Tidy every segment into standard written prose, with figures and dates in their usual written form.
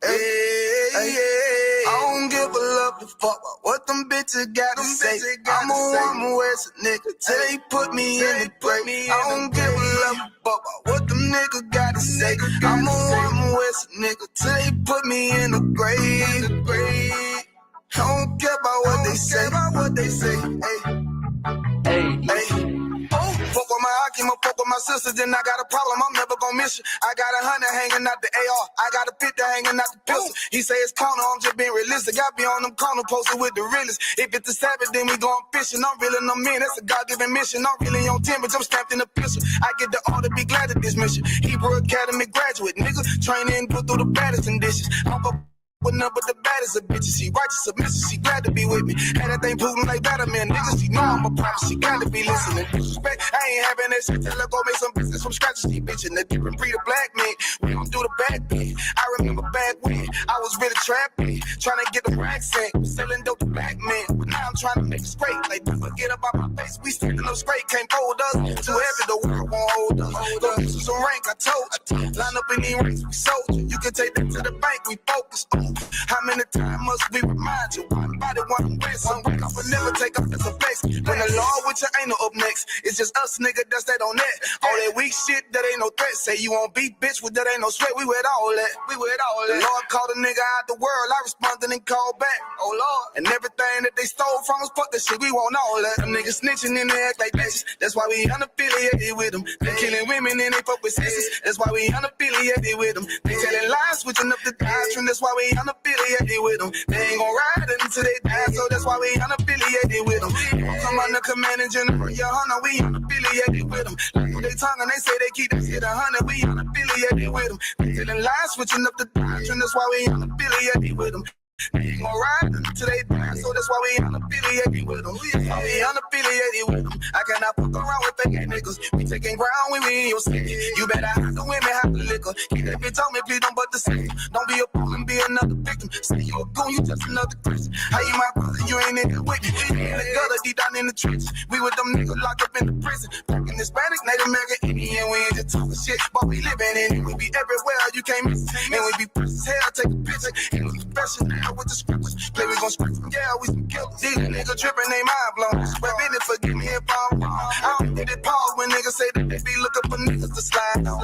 I don't give a love to fuck about what them bitches gotta say. I'm a woman West nigga till they put me in the grave. I don't give a love to fuck about what them niggas gotta say. I'm a woman West nigga till they put me in the grave. I don't care about what they say. Hey. Fuck with my Akim, fuck with my sisters, then I got a problem, I'm never gonna miss you. I got 100 hanging out the AR, I got a 50 hanging out the pistol. He say it's corner, I'm just being realistic. I be on them corner posted with the realest. If it's the Sabbath, then we going fishing. I'm reeling them in, that's a God-given mission. I'm really on 10, but I'm stamped in the pistol. I get the order, be glad of this mission. Hebrew Academy graduate, nigga. Training, put through the baddest conditions. I'm with none but the baddest of bitches. She righteous, submissive, she glad to be with me. And that thing Putin like that, man. Niggas, she know I'm a prophet, she gotta be listening. Disrespect, I ain't having that shit till I go make some business from scratch. She bitching, the different breed of black men. We don't do the bad thing. I remember back when I was really trapping, trying to get the racks in, selling dope to black men. But now I'm trying to make it straight. Like, don't forget about my face. We standing up straight, can't fold us. Too heavy, the world won't hold us. Go get some rank, I told you. Line up in these ranks, we soldier. You can take that to the bank, we focus on. How many times must we remind you? One body, one way, some break off and never take off as a flex. When the law with you ain't no up next, it's just us, nigga, that's that on that. All that weak shit, that ain't no threat. Say you won't beat, bitch, with that ain't no sweat. We with all that. The Lord called a nigga out the world, I responded and called back. Oh Lord, and everything that they stole from us, fuck that shit, we want all that. Them niggas snitching and they act like bitches. That's why we unaffiliated with them. They killing women and they fuck with sisters. That's why we unaffiliated with them. They telling lies, switching up the doctrine. That's why we unaffiliated with them. They ain't gon' ride until they die, so that's why we unaffiliated with them. Come on the command and general, your honor, we unaffiliated with them. Like they tongue and they say they keep that shit 100, we unaffiliated with them. They telling lies, switching up the doctrine, that's why we unaffiliated with them. They ain't gon' ride until they die, so that's why we unaffiliated with them. That's why we unaffiliated with them. I cannot fuck around with fake niggas. We taking ground when we in your city. You better have the women, have the liquor. Keep that bitch on me, please don't but the same. Don't be a fool and be another victim. Say you a goon, you just another Christian. How you my brother, you ain't in it with me. In the gutter, deep down in the trenches. We with them niggas locked up in the prison. Fucking Hispanic, Native American, Indian, we ain't just talking shit. But we living in it, we be everywhere, you can't miss it. And we be precious hell, take a picture. And we special now with the scriptures. Play, we gon' scratch them, yeah, we some killers. These niggas tripping, they mind blown. Swear business, forgive me if I'm wrong. I don't get it pause when niggas say that they be looking for niggas to slide on.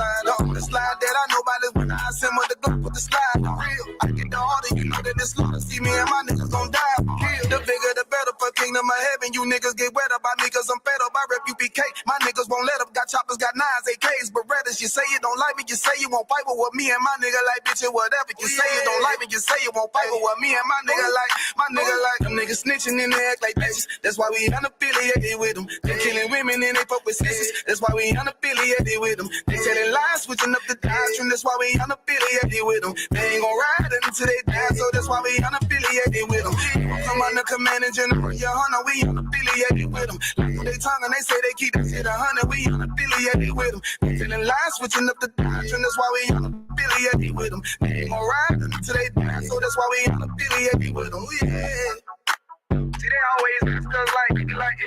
The slide that I know about is when I send with the gun with the slide on. Real, I get the order, you know that it's slaughter. See me and my niggas gon' die for real. The bigger the better for kingdom of heaven. You niggas get wet up by me cause I'm fed up. I rep UPK. My niggas won't let up. Got choppers, got nines, AKs, Berettas. You say you don't like me, you say you won't fight with me and my nigga like bitch and whatever. You say you don't like me, you say you won't fight with me and my nigga like them niggas snitching and they act like bitches. That's why we unaffiliated with them. They killing women and they fuck with sisters. That's why we unaffiliated with them. They telling lies, switching up the doctrine. That's why we unaffiliated with them. They ain't gon' ride until they die, so that's why we unaffiliated with them. Come on the command and general, your honor, we unaffiliated with them. Like they tongue and they say they keep that shit 100, we unaffiliated with them. They telling lies, switching up the doctrine. That's why we unaffiliated with them. They ain't gon' ride until they die, so that's why we unaffiliated with them. Yeah. See, they always ask us like,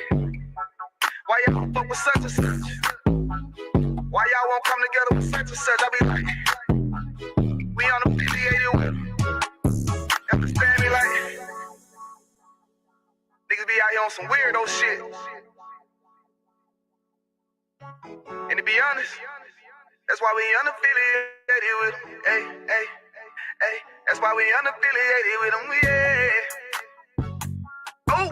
why y'all don't fuck with such and such? Why y'all won't come together with such and such? I be like, we unaffiliated with them. Understand me? Like, niggas be out here on some weirdo shit. And to be honest, that's why we unaffiliated with them. Hey. That's why we unaffiliated with them. Yeah. Oh.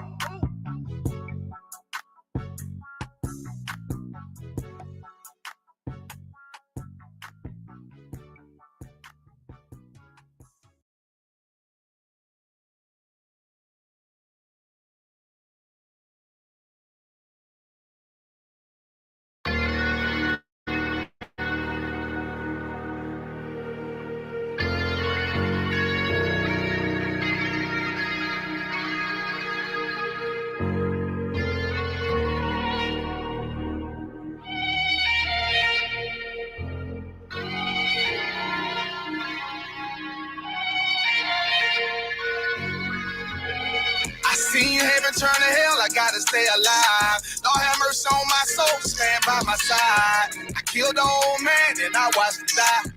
Seen heaven turn to hell, I gotta stay alive. Lord have mercy on my soul, stand by my side. I killed the old man and I watched him die.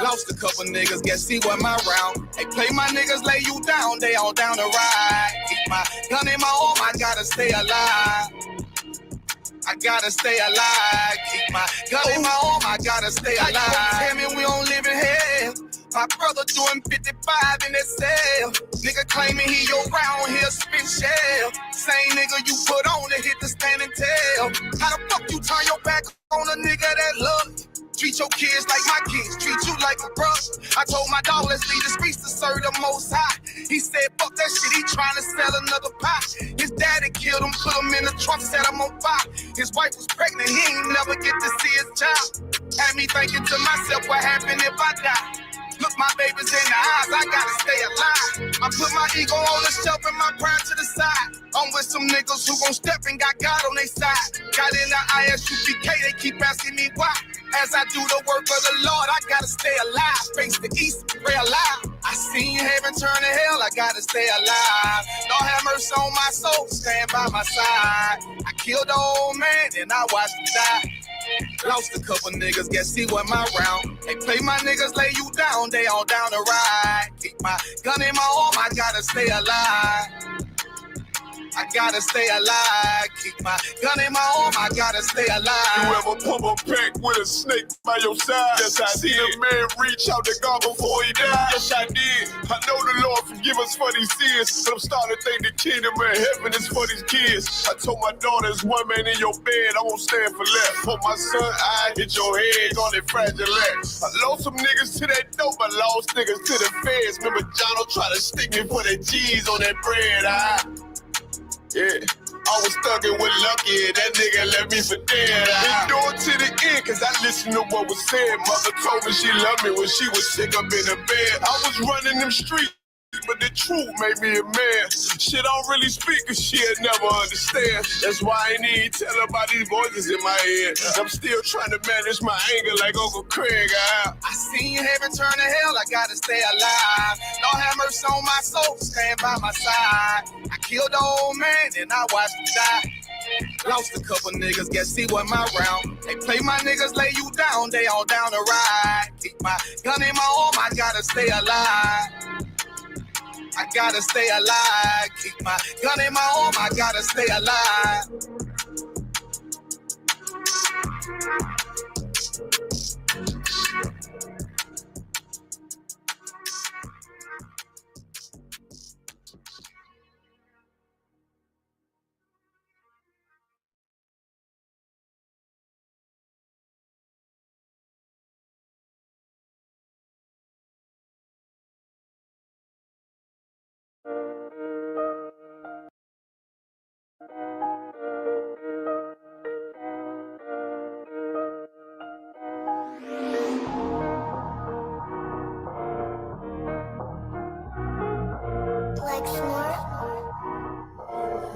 Lost a couple niggas, guess he wasn't my round. Hey, play my niggas, lay you down, they all down to ride. Keep my gun in my arm, I gotta stay alive. I gotta stay alive. Keep my gun in my arm, I gotta stay alive. Tell me we don't live in hell. My brother doing 55 in that cell. Nigga claiming he your round here spin shell. Same nigga you put on to hit the stand and tell. How the fuck you turn your back on a nigga that love you? Treat your kids like my kids, treat you like a brother. I told my dog, let's leave the streets to serve the most high. He said, fuck that shit, he trying to sell another pie. His daddy killed him, put him in the trunk, set him on fire. His wife was pregnant, he ain't never get to see his child. Had me thinking to myself, what happened if I die? Look my babies in the eyes, I gotta stay alive. I put my ego on the shelf and my pride to the side. I'm with some niggas who gon' step and got God on their side. Got in the ISUPK, they keep asking me why. As I do the work of the Lord, I gotta stay alive. Face the east, pray alive. I seen heaven turn to hell, I gotta stay alive. Lord have mercy on my soul, stand by my side. I killed the old man and I watched him die. Lost a couple niggas, guess he wasn't my round. Hey, play my niggas, lay you down, they all down to ride. Keep my gun in my arm, I gotta stay alive. I gotta stay alive. Keep my gun in my arm, I gotta stay alive. You ever pump a pack with a snake by your side? Yes, I see a man reach out to God before he died. Yes, I did. I know the Lord forgive us for these sins, but I'm starting to think the kingdom of heaven is for these kids. I told my daughter, there's one man in your bed, I won't stand for less. For my son, I hit your head on that fragile legs. I lost some niggas to that dope, I lost niggas to the feds. Remember Jono tried to stick me for that cheese on that bread, yeah, I was thugging with Lucky, that nigga left me for dead. Endure to the end, cause I listened to what was said. Mother told me she loved me when she was sick up in the bed. I was running them streets, but the truth made me a man. Shit, I don't really speak, cause she'll never understand. That's why I ain't even tell her about these voices in my head. I'm still trying to manage my anger like Uncle Craig. I seen heaven turn to hell, I gotta stay alive. Lord have mercy on my soul, stand by my side. I killed the old man and I watched him die. Lost a couple niggas, guess he wasn't my round. They play my niggas, lay you down, they all down to ride. Keep my gun in my arm, I gotta stay alive. I gotta stay alive. Keep my gun in my arm, I gotta stay alive.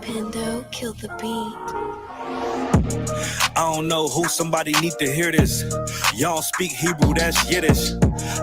Pando killed the beat. I don't know who, somebody need to hear this. Y'all speak Hebrew, that's Yiddish.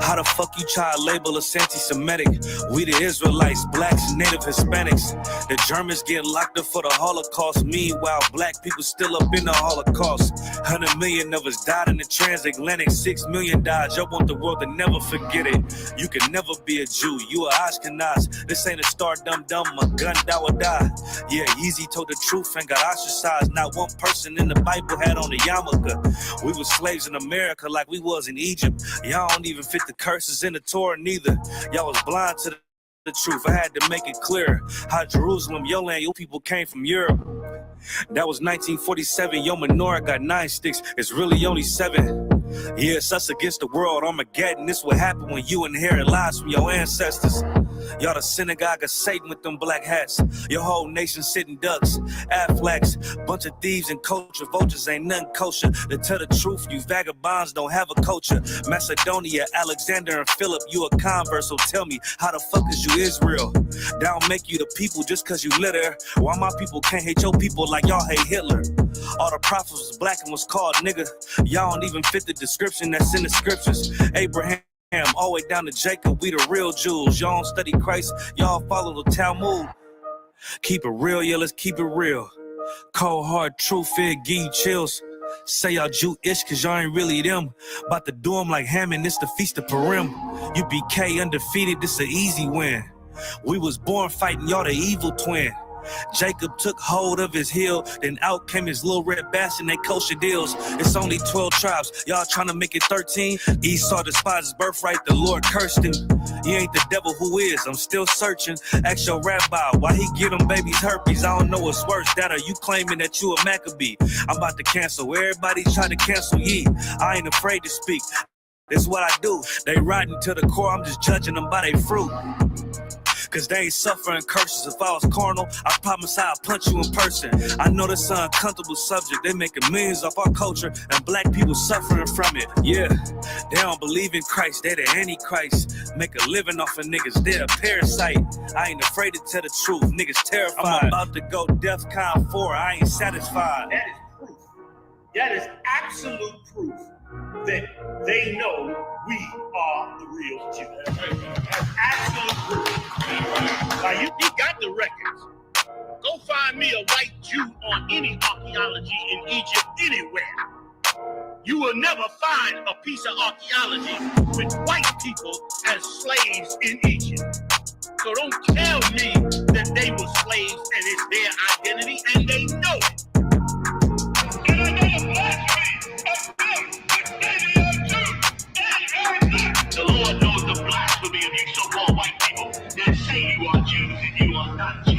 How the fuck you try to label us anti-Semitic? We the Israelites, blacks, native Hispanics. The Germans get locked up for the Holocaust. Meanwhile, black people still up in the Holocaust. 100 million of us died in the transatlantic. 6 million died, y'all want the world to never forget it. You can never be a Jew, you a Ashkenaz. This ain't a star dum-dum, a gun die or die. Yeah, Yeezy told the truth and got ostracized. Not one person in the Bible had on a yarmulke. We was slaves in America like we was in Egypt. Y'all don't even fit the curses in the Torah neither. Y'all was blind to the truth. I had to make it clear how Jerusalem, your land, your people came from Europe. That was 1947, your menorah got 9 sticks. It's really only 7. Yeah, it's us against the world, Armageddon. This what happened when you inherit lies from your ancestors. Y'all the synagogue of Satan with them black hats. Your whole nation sitting ducks, Aflacs, bunch of thieves and culture vultures, ain't nothing kosher. To tell the truth, you vagabonds don't have a culture. Macedonia, Alexander and Philip, you a convert, so tell me, how the fuck is you Israel? That don't make you the people just cause you live there. Why my people can't hate your people like y'all hate Hitler? All the prophets was black and was called nigga. Y'all don't even fit the description that's in the scriptures. Abraham, all the way down to Jacob, we the real Jews. Y'all don't study Christ, y'all follow the Talmud. Keep it real, yeah, let's keep it real. Cold hard truth, it give you chills. Say y'all Jewish cause y'all ain't really them. About to do them like Hammond, it's the Feast of Purim. UBK undefeated, this an easy win. We was born fighting, y'all the evil twin. Jacob took hold of his heel, then out came his little red bastard, they kosher deals. It's only 12 tribes, y'all trying to make it 13. Esau despised his birthright, the Lord cursed him. He ain't the devil who is, I'm still searching. Ask your rabbi, why he give them babies herpes? I don't know what's worse, that or you claiming that you a Maccabee. I'm about to cancel, everybody try to cancel ye. I ain't afraid to speak, that's what I do. They riding to the core, I'm just judging them by their fruit. Cause they ain't suffering curses. If I was carnal, I promise I'll punch you in person. I know this an uncomfortable subject. They making millions off our culture and black people suffering from it. Yeah, they don't believe in Christ. They the Antichrist. Make a living off of niggas. They're a parasite. I ain't afraid to tell the truth. Niggas terrified. I'm about to go DEFCON 4. I ain't satisfied. That is proof. That is absolute proof that they know we are the real Jews. That's absolute proof. Now, you got the records. Go find me a white Jew on any archaeology in Egypt anywhere. You will never find a piece of archaeology with white people as slaves in Egypt. So don't tell me that they were slaves and it's their identity, and they know it. And I know the blasphemy of them, but they are Jews. The Lord knows the blasphemy of you so-called white people that say you are Jews and you are not Jews.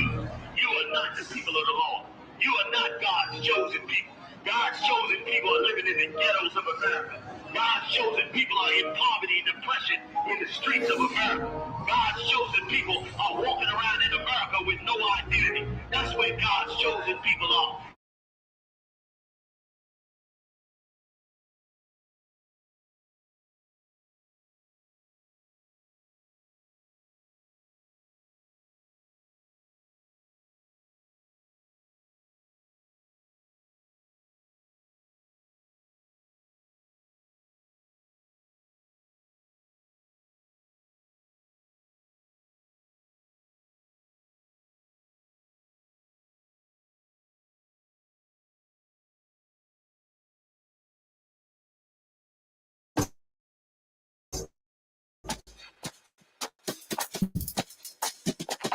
You are not the people of the Lord. You are not God's chosen people. God's chosen people are living in the ghettos of America. God's chosen people are in poverty and depression in the streets of America. God's chosen people are walking around in America with no identity. That's where God's chosen people are.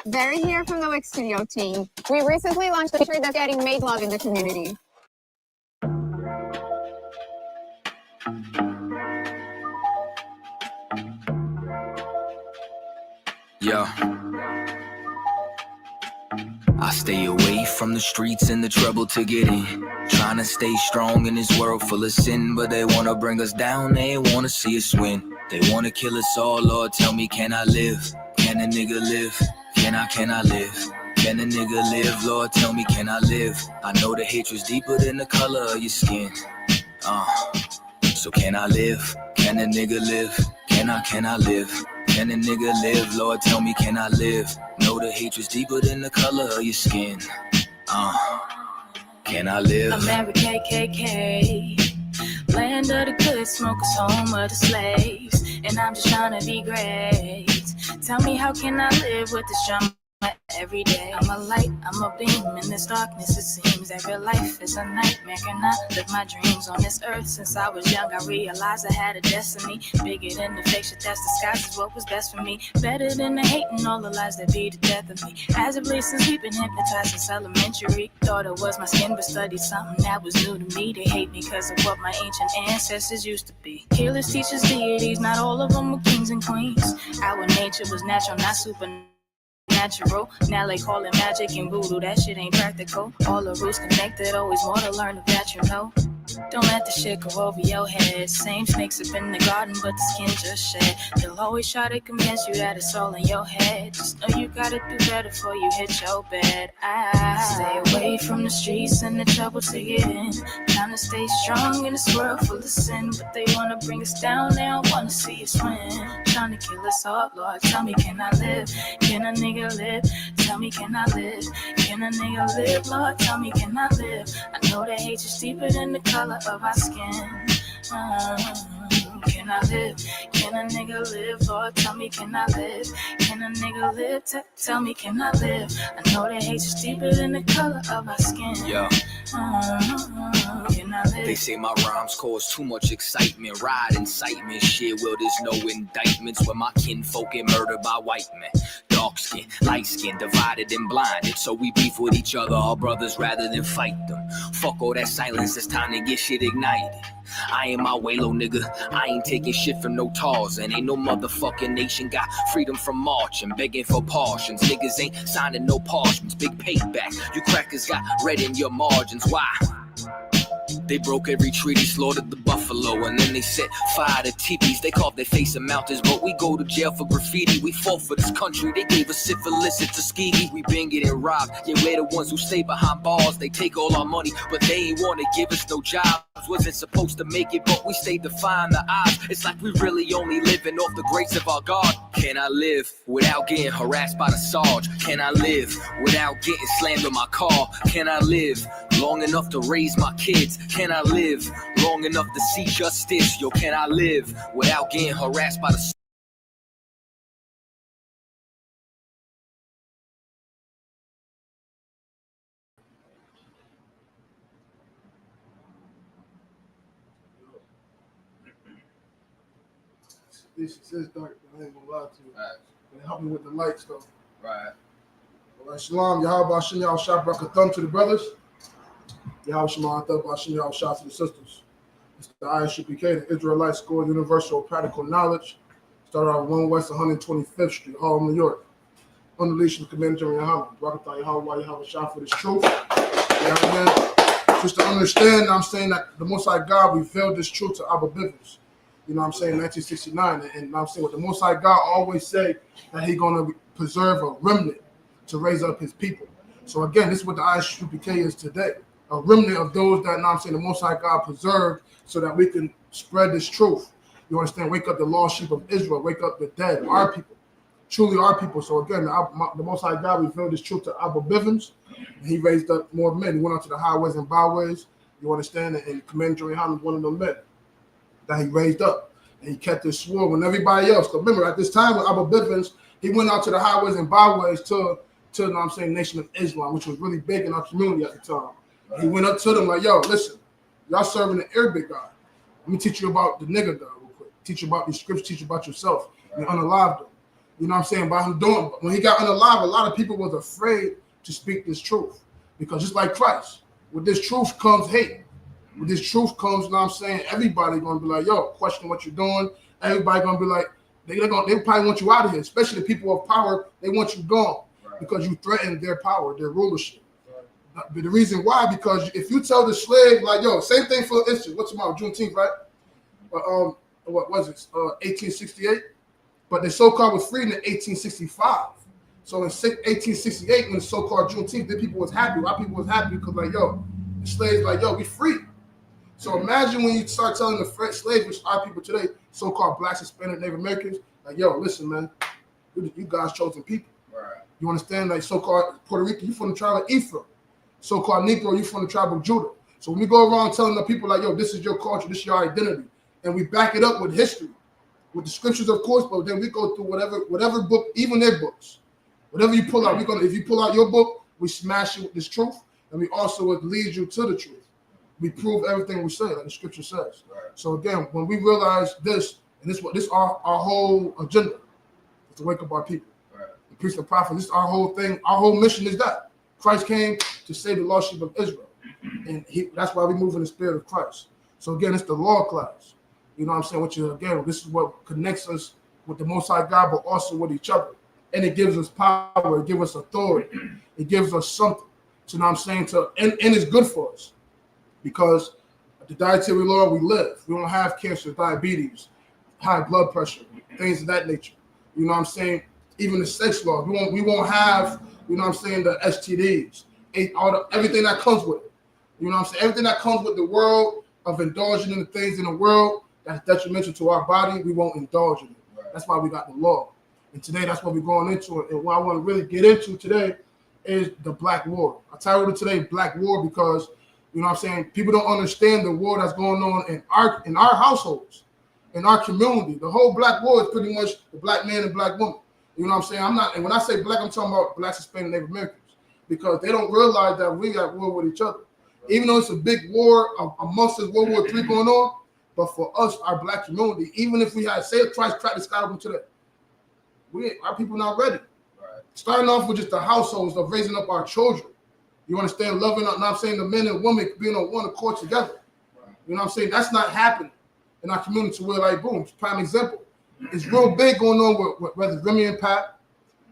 Barry here from the Wix Studio team. We recently launched a shirt that's getting made love in the community. Yo, I stay away from the streets and the trouble to get in. Trying to stay strong in this world full of sin, but they wanna bring us down, they wanna see us win. They wanna kill us all, Lord, tell me, can I live? Can a nigga live? Can I live? Can a nigga live? Lord, tell me, can I live? I know the hatred's deeper than the color of your skin. So can I live? Can a nigga live? Can I live? Can a nigga live? Lord, tell me, can I live? Know the hatred's deeper than the color of your skin. Can I live? America, KKK, land of the good smokers, home of the slaves, and I'm just trying to be great. Tell me, how can I live with this drama every day? I'm a light, I'm a beam in this darkness. It seems that real life is a nightmare. Can I live my dreams on this earth? Since I was young, I realized I had a destiny bigger than the fake shit that's disguised as what was best for me. Better than the hate and all the lies that be the death of me. As of late, since we've been hypnotized since elementary, thought it was my skin, but studied something that was new to me. They hate me because of what my ancient ancestors used to be. Healers, teachers, deities, not all of them were kings and queens. Our nature was natural, not supernatural. Now they call it magic and voodoo, that shit ain't practical. All the roots connected, always more to learn that you know. Don't let the shit go over your head. Same snakes up in the garden, but the skin just shed. They'll always try to convince you that it's all in your head. Just know you gotta do better before you hit your bed. I stay away from the streets and the trouble to get in. Trying to stay strong in this world full of sin, but they wanna bring us down, they don't wanna see us win. Trying to kill us all, Lord, tell me, can I live? Can a nigga live? Tell me, can I live? Can a nigga live? Lord, tell me, can I live? I know that hate is deeper than the color of our skin. Can I live? Can a nigga live? Lord, tell me, can I live? Can a nigga live? Tell me, can I live? I know that hate is deeper than the color of our skin. Yo, Can I live? They say my rhymes cause too much excitement. Ride incitement, shit. Well, there's no indictments when my kinfolk get murdered by white men. Dark skin, light skin, divided and blinded. So we beef with each other, our brothers, rather than fight them. Fuck all that silence, it's time to get shit ignited. I ain't my way low, nigga. I ain't taking shit from no tars. And ain't no motherfucking nation got freedom from marching, begging for portions. Niggas ain't signing no parchments, big payback. You crackers got red in your margins. Why? They broke every treaty, slaughtered the buffalo, and then they set fire to teepees. They carved their face in mountains, but we go to jail for graffiti. We fought for this country, they gave us syphilis at Tuskegee. We been getting robbed, yeah, we're the ones who stay behind bars. They take all our money, but they ain't wanna give us no jobs. Wasn't supposed to make it, but we stayed defying the odds. It's like we really only living off the grace of our God. Can I live without getting harassed by the Sarge? Can I live without getting slammed on my car? Can I live long enough to raise my kids? Can I live long enough to see justice? Yo, can I live without getting harassed by the This is dark, but I ain't gonna lie to you. Right. And help me with the light stuff. Right. All right, Shalom, Yahweh Shem Yahweh Shah Brakathum to the brothers. Yahweh Shem Yahweh Shem Yahweh Shah to the sisters. It's the ISUPK, the Israelite School of Universal Practical Knowledge. Started out 1 West 125th Street, Harlem, New York. Under the leadership of Commander General Yahweh. Barakatah Yahweh Yahweh Shah for this truth. You know what I mean? Just to understand, I'm saying that the Most High God revealed this truth to Abba Bivens. You know what I'm saying, 1969. And I'm saying what the Most High God always say that He's going to preserve a remnant to raise up His people. So again, this is what the ISUPK is today. A remnant of those that, I'm saying, the Most High God preserved so that we can spread this truth. You understand? Wake up the lost sheep of Israel. Wake up the dead, our people. Truly our people. So again, the Most High God revealed this truth to Abba Bivens. And He raised up more men. He went out to the highways and byways. You understand? And Commander General was one of them men that He raised up, and He kept His sword when everybody else. Because remember, at this time with Abba Bivens, he went out to the highways and byways to you know what I'm saying, Nation of Islam, which was really big in our community at the time. Right. He went up to them like, yo, listen, y'all serving the Arabic God. Let me teach you about the nigger God real quick. Teach you about these scriptures, teach you about yourself. Right. And unalived them. You know what I'm saying? By him doing, when he got unalived, a lot of people was afraid to speak this truth. Because just like Christ, with this truth comes hate. With this truth comes, you know what I'm saying, everybody gonna be like, yo, question what you're doing. Everybody gonna be like, they probably want you out of here, especially the people of power. They want you gone because you threaten their power, their rulership. But the reason why, because if you tell the slave, like, yo, same thing for instance, what's tomorrow, Juneteenth, right? What was it? 1868. But the so-called was freed in 1865. So in 1868, when the so-called Juneteenth, the people was happy. Why people was happy? Because like, yo, the slaves like, yo, we free. So imagine when you start telling the French slaves, which are people today, so-called blacks, Hispanic, Native Americans, like, yo, listen, man, you guys chosen people. Right. You understand? Like so-called Puerto Rican, you from the tribe of Ephraim. So-called Negro, you from the tribe of Judah. So when we go around telling the people like, yo, this is your culture, this is your identity, and we back it up with history, with the scriptures, of course, but then we go through whatever book, even their books, whatever you pull out, if you pull out your book, we smash it with this truth, and we also would lead you to the truth. We prove everything we say, like the scripture says. Right. So again, when we realize this, and this our whole agenda is to wake up our people. Right. The priest and prophet, this is our whole thing. Our whole mission is that Christ came to save the lost sheep of Israel, and that's why we move in the spirit of Christ. So again, it's the law class. You know what I'm saying? Which is, again, this is what connects us with the Most High God, but also with each other. And it gives us power. It gives us authority. It gives us something. So you know what I'm saying? And it's good for us. Because the dietary law we live. We don't have cancer, diabetes, high blood pressure, things of that nature. You know what I'm saying? Even the sex law. We won't have, you know what I'm saying, the STDs, everything that comes with it. You know what I'm saying? Everything that comes with the world of indulging in the things in the world that's detrimental to our body, we won't indulge in it. Right. That's why we got the law. And today, that's what we're going into. And what I want to really get into today is the Black War. I titled it today Black War because, you know what I'm saying, people don't understand the war that's going on in our households, in our community. The whole Black War is pretty much the black man and black woman. You know what I'm saying? And when I say black, I'm talking about blacks, Hispanic, Native Americans, because they don't realize that we got war with each other. Even though it's a big war amongst us, World War III going on, but for us, our black community, even if we had, say, twice crack the sky open today, our people not ready. Right. Starting off with just the households of raising up our children. You understand? Loving, not saying the men and women being on one accord together. Right. You know what I'm saying? That's not happening in our community where, like, boom, prime example. It's real big going on with whether Remy and Pat,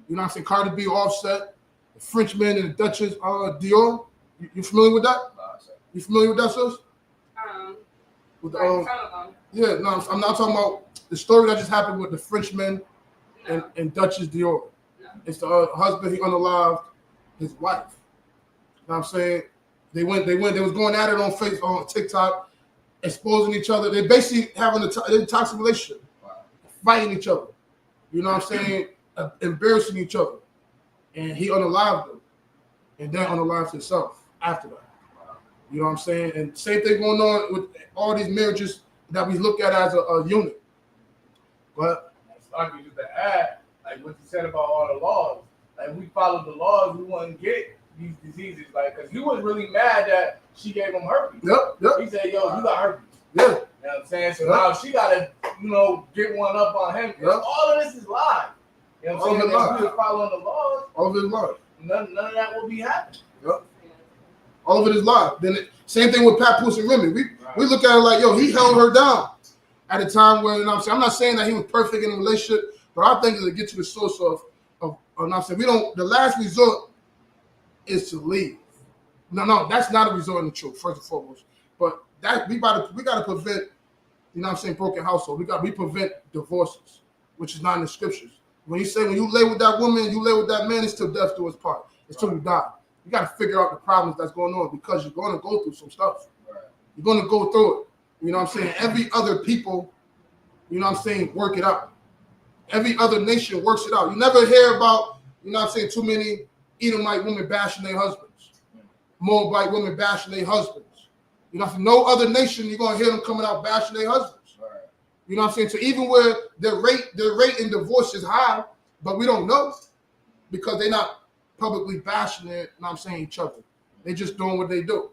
you know what I'm saying, Cardi B, Offset, the Frenchmen and the Duchesses, Dior. You familiar with that? You familiar with that, sis? With the, some of them. Yeah, no, I'm not talking about the story that just happened with the Frenchmen and Duchess Dior. No. It's the husband, he unalived his wife. You know what I'm saying? They was going at it on Facebook, on TikTok, exposing each other. They basically having a toxic relationship, fighting each other. You know what I'm saying? Embarrassing each other. And he unalived them. And then unalived himself after that. You know what I'm saying? And same thing going on with all these marriages that we look at as a unit. But just to add, like what you said about all the laws, like we followed the laws, we wouldn't get these diseases. Like, because he was really mad that she gave him herpes. Yep. He said, "Yo, you got herpes." Yeah. You know what I'm saying? So now she gotta, get one up on him. Yep. All of this is lies. You know what I'm saying? If we were following the laws, all of it is lies. None of that will be happening. Yep. All of it is live. Then same thing with Pappose and Remy. We look at it like, yo, he held her down at a time where, you know what I'm saying? I'm not saying that he was perfect in a relationship, but our thing is to get to the source of you know what I'm saying? The last resort is to leave. No, that's not a resort in the truth, first and foremost. But that we gotta prevent, you know what I'm saying, broken household. We prevent divorces, which is not in the scriptures. When you lay with that woman, you lay with that man, it's till death do us part. It's till you die. You got to figure out the problems that's going on because you're going to go through some stuff. Right. You're going to go through it. You know what I'm saying? Every other people, you know what I'm saying, work it out. Every other nation works it out. You never hear about, you know what I'm saying, too many Edomite women bashing their husbands. Moabite women bashing their husbands. You know what I'm saying? No other nation, you're going to hear them coming out bashing their husbands. Right. You know what I'm saying? So even where their rate in divorce is high, but we don't know because they're not publicly bashing it, you know what I'm saying, each other. They just doing what they do.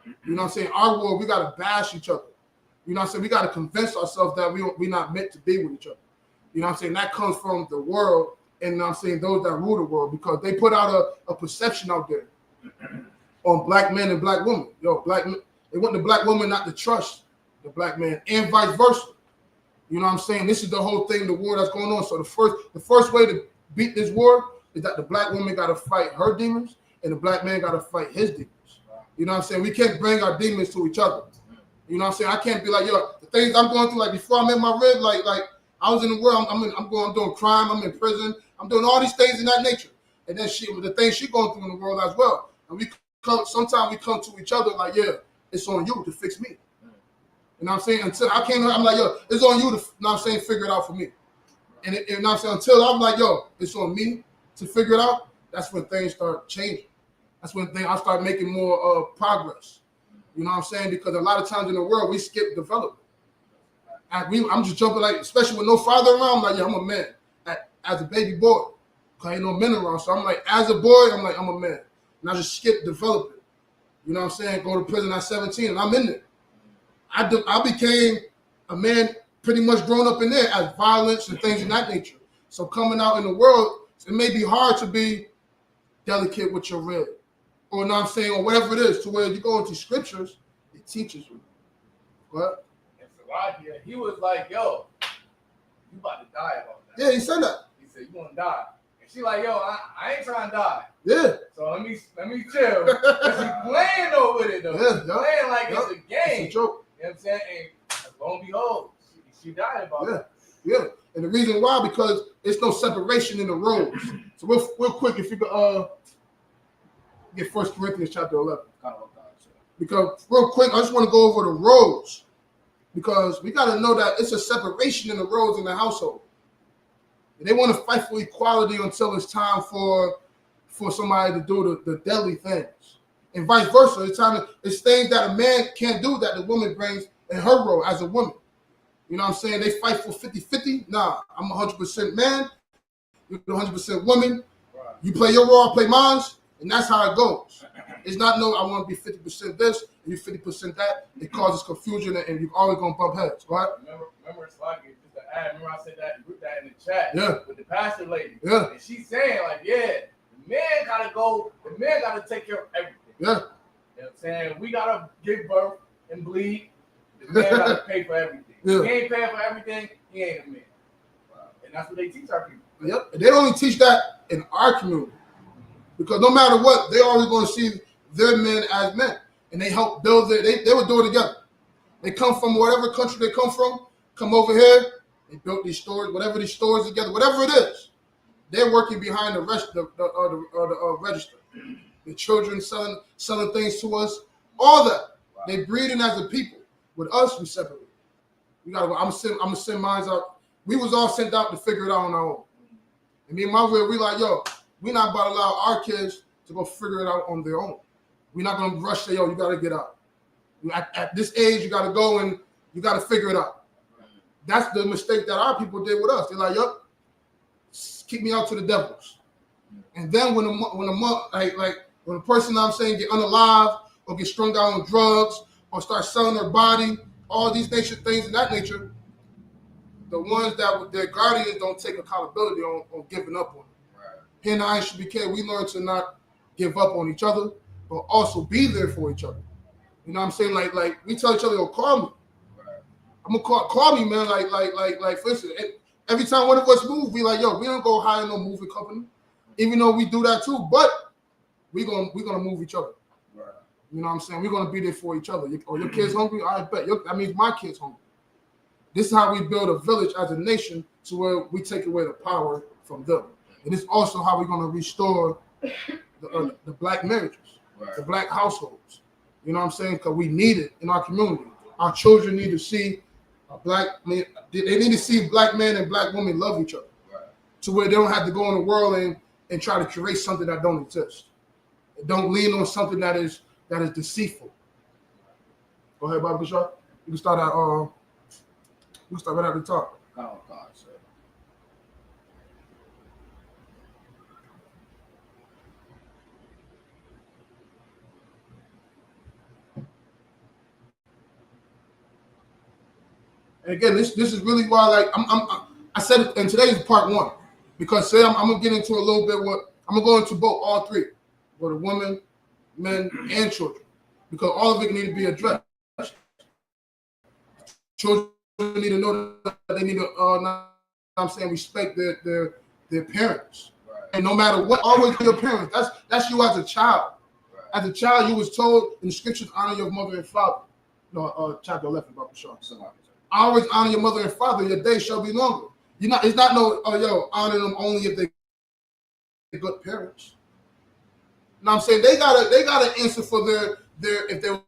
You know what I'm saying? Our world, we got to bash each other. You know what I'm saying? We got to convince ourselves that we're not meant to be with each other. You know what I'm saying? That comes from the world and, you know what I'm saying, those that rule the world because they put out a perception out there on black men and black women. They want the black woman not to trust the black man and vice versa. You know what I'm saying? This is the whole thing, the war that's going on. So the first way to beat this war is that the black woman got to fight her demons and the black man got to fight his demons. You know what I'm saying? We can't bring our demons to each other. You know what I'm saying? I can't be like, yo, the things I'm going through, like before I'm in my rib, like I was in the world, I'm doing crime, I'm in prison, I'm doing all these things in that nature. And then the things she going through in the world as well. And sometimes we come to each other like, yeah, it's on you to fix me. You know what I'm saying? Until I came, I'm like, yo, it's on you to, you know what I'm saying, figure it out for me. And you know what I'm saying? Until I'm like, yo, it's on me to figure it out, that's when things start changing. That's when I start making more progress. You know what I'm saying? Because a lot of times in the world, we skip development. I'm just jumping, like, especially with no father around, I'm like, yeah, I'm a man. As a baby boy, because ain't no men around. So I'm like, as a boy, I'm like, I'm a man. And I just skip development. You know what I'm saying? Go to prison at 17, and I'm in there. I became a man pretty much grown up in there as violence and things of that nature. So coming out in the world, it may be hard to be delicate with your rib. Or, you know what I'm saying, or whatever it is, to where you go into scriptures, it teaches you. What? And Saladia, he was like, yo, you about to die about that. Yeah, he said that. He said, you gonna die. And she like, yo, I ain't trying to die. Yeah. So let me chill. Because he playing though with it though. Yeah, playing like it's a game. It's a joke. You know what I'm saying? And lo and behold, she died about it. Yeah. And the reason why, because there's no separation in the roles. So real quick, if you could get 1 Corinthians chapter 11. Because real quick, I just want to go over the roles. Because we got to know that it's a separation in the roles in the household. And they want to fight for equality until it's time for somebody to do the deadly things. And vice versa. It's things that a man can't do that the woman brings in her role as a woman. You know what I'm saying? They fight for 50-50. Nah, I'm 100% man. You're 100% woman. Right. You play your role, I play mine. And that's how it goes. It's not no, I want to be 50% this, and you 50% that. It causes confusion, and you're always going to bump heads, right? Remember, it's like, just to add, remember I said that, put that in the chat with the pastor lady. Yeah. And she's saying, like, the man got to take care of everything. Yeah. You know what I'm saying? We got to give birth and bleed. The man got to pay for everything. Yeah. If he ain't paying for everything, he ain't a man. And that's what they teach our people. Yep. They only teach that in our community. Because no matter what, they're always going to see their men as men. And they help build it. They would do it together. They come from whatever country they come from, come over here, they built these stores, whatever these stores together, whatever it is. They're working behind the rest of the register. The children selling things to us, all that. Wow. They breeding as a people. With us, we separate. We gotta go. I'm gonna send mine out. We was all sent out to figure it out on our own. And me and my way, we like, yo, we're not about to allow our kids to go figure it out on their own. We're not gonna rush say, yo, you gotta get out. At this age, you gotta go and you gotta figure it out. That's the mistake that our people did with us. They're like, yo, keep me out to the devils. And then when a person I'm saying get unalive or get strung out on drugs or start selling their body, all these things of that nature, the ones that with their guardians don't take accountability on giving up on them. Right. Here in the ISUBK, we learn to not give up on each other, but also be there for each other. You know what I'm saying? Like we tell each other, yo, call me. Right. I'm gonna call me, man. Like for instance, every time one of us move, we like, yo, we don't go hire no moving company, even though we do that too. But we're gonna move each other. Right. You know what I'm saying? We're gonna be there for each other. Your kids hungry? I bet. That means my kids hungry. This is how we build a village as a nation to where we take away the power from them. And it's also how we're going to restore the black marriages, right. The black households. You know what I'm saying? Because we need it in our community. Our children need to see they need to see black men and black women love each other. Right. To where they don't have to go in the world and try to create something that don't exist. Don't lean on something that is deceitful. Go ahead, Bobby Shaw. You can start at we start right at the top. Oh, God, sir. And again, this is really why, like, I said it, and today is part one, because today I'm gonna get into a little bit I'm gonna go into all three, for the women, men, and children, because all of it need to be addressed. Children need to know that they need to, respect their parents. Right. And no matter what, always be your parents. That's you as a child. Right. As a child, you was told in the scriptures, honor your mother and father. No, chapter 11, Papa Shaw. Always honor your mother and father. Your days shall be longer. It's not honor them only if they're good parents. You know what I'm saying? They gotta answer for their if they're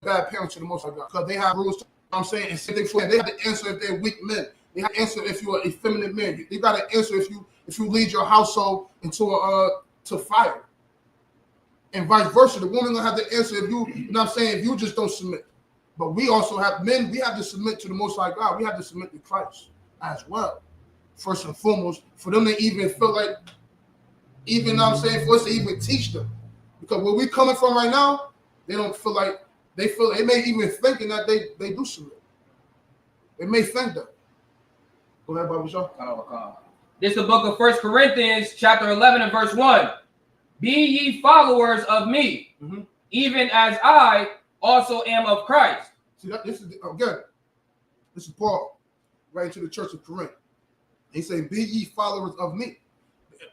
bad parents to the Most High God, because they have rules. You know what I'm saying? And they have to answer if they're weak men. They have to answer if you're an effeminate man. You got to answer if you lead your household into to fire. And vice versa. The woman gonna have to answer if you know what I'm saying, if you just don't submit. But we also have men, we have to submit to the Most High God. We have to submit to Christ as well. First and foremost, for them to even feel like, even know what I'm saying, for us to even teach them. Because where we coming from right now, they don't feel like, they may even thinking that they do submit. They may think that. Go ahead, Bible Shaw. This is the book of 1 Corinthians, chapter 11 and verse 1. Be ye followers of me, even as I also am of Christ. See, this is Paul, right into the church of Corinth. He said, be ye followers of me.